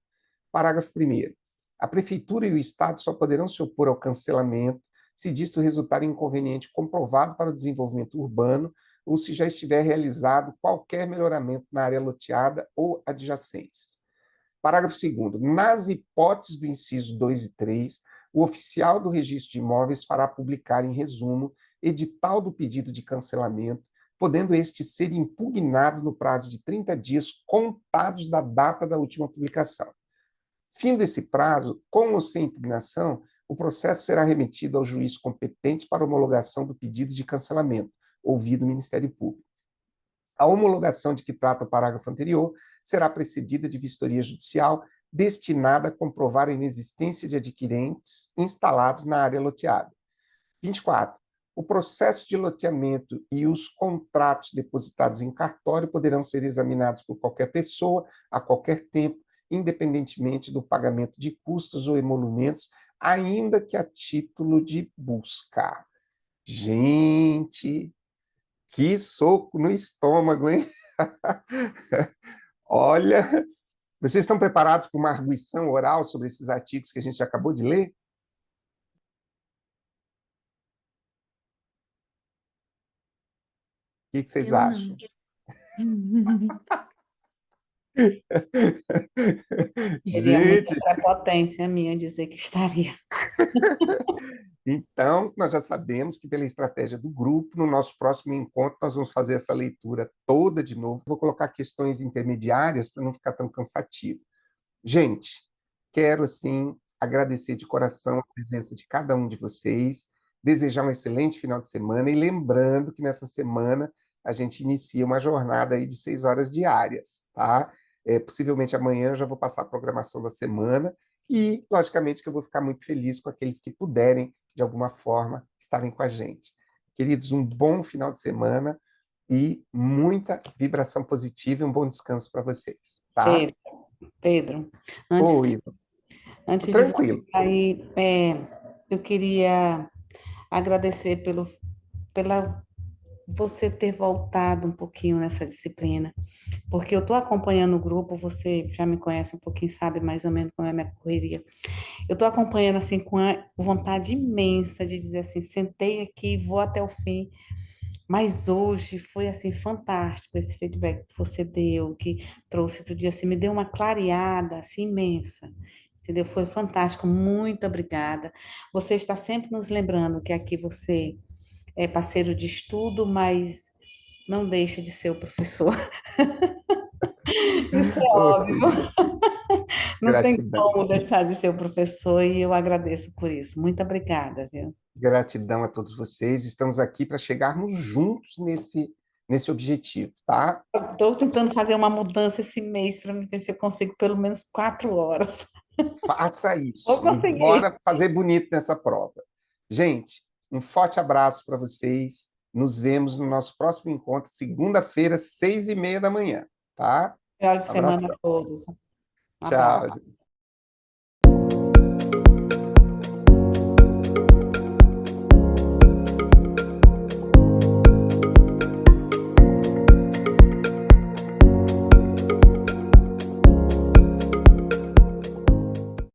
Parágrafo 1º. A Prefeitura e o Estado só poderão se opor ao cancelamento se disto resultar em inconveniente comprovado para o desenvolvimento urbano ou se já estiver realizado qualquer melhoramento na área loteada ou adjacências. Parágrafo 2º. Nas hipóteses do inciso 2 e 3, o oficial do registro de imóveis fará publicar, em resumo, edital do pedido de cancelamento, podendo este ser impugnado no prazo de 30 dias contados da data da última publicação. Findo esse prazo, com ou sem impugnação, o processo será remetido ao juiz competente para homologação do pedido de cancelamento, ouvido o Ministério Público. A homologação de que trata o parágrafo anterior será precedida de vistoria judicial destinada a comprovar a inexistência de adquirentes instalados na área loteada. 24. O processo de loteamento e os contratos depositados em cartório poderão ser examinados por qualquer pessoa, a qualquer tempo, independentemente do pagamento de custos ou emolumentos, ainda que a título de busca. Gente, que soco no estômago, hein? Olha, vocês estão preparados para uma arguição oral sobre esses artigos que a gente acabou de ler? O que vocês acham? Seria muita Gente, prepotência minha dizer que estaria. então, nós já sabemos que, pela estratégia do grupo, no nosso próximo encontro, nós vamos fazer essa leitura toda de novo. Vou colocar questões intermediárias para não ficar tão cansativo. Gente, quero, assim, agradecer de coração a presença de cada um de vocês, desejar um excelente final de semana e lembrando que nessa semana a gente inicia uma jornada aí de 6 horas diárias, tá? Possivelmente amanhã eu já vou passar a programação da semana e, logicamente, que eu vou ficar muito feliz com aqueles que puderem, de alguma forma, estarem com a gente. Queridos, um bom final de semana e muita vibração positiva e um bom descanso para vocês, tá? Pedro, Oi, antes de tranquilo. você sair, eu queria agradecer pela você ter voltado um pouquinho nessa disciplina, porque eu estou acompanhando o grupo, você já me conhece um pouquinho, sabe mais ou menos como é a minha correria. Eu estou acompanhando assim com a vontade imensa de dizer assim, sentei aqui e vou até o fim. Mas hoje foi assim fantástico esse feedback que você deu, que trouxe outro dia assim, me deu uma clareada assim imensa. Entendeu? Foi fantástico. Muito obrigada. Você está sempre nos lembrando que aqui você é parceiro de estudo, mas não deixa de ser o professor. Isso é óbvio. Não tem Gratidão. como deixar de ser o professor e eu agradeço por isso. Muito obrigada, viu? Gratidão a todos vocês. Estamos aqui para chegarmos juntos nesse objetivo, tá? Estou tentando fazer uma mudança esse mês para ver se eu consigo pelo menos 4 horas. Faça Vou isso e conseguir. bora fazer bonito nessa prova. Gente, um forte abraço para vocês. Nos vemos no nosso próximo encontro, segunda-feira, 6h30 da manhã, tá? Final de semana Abração. a todos. Um abraço. Tchau, gente.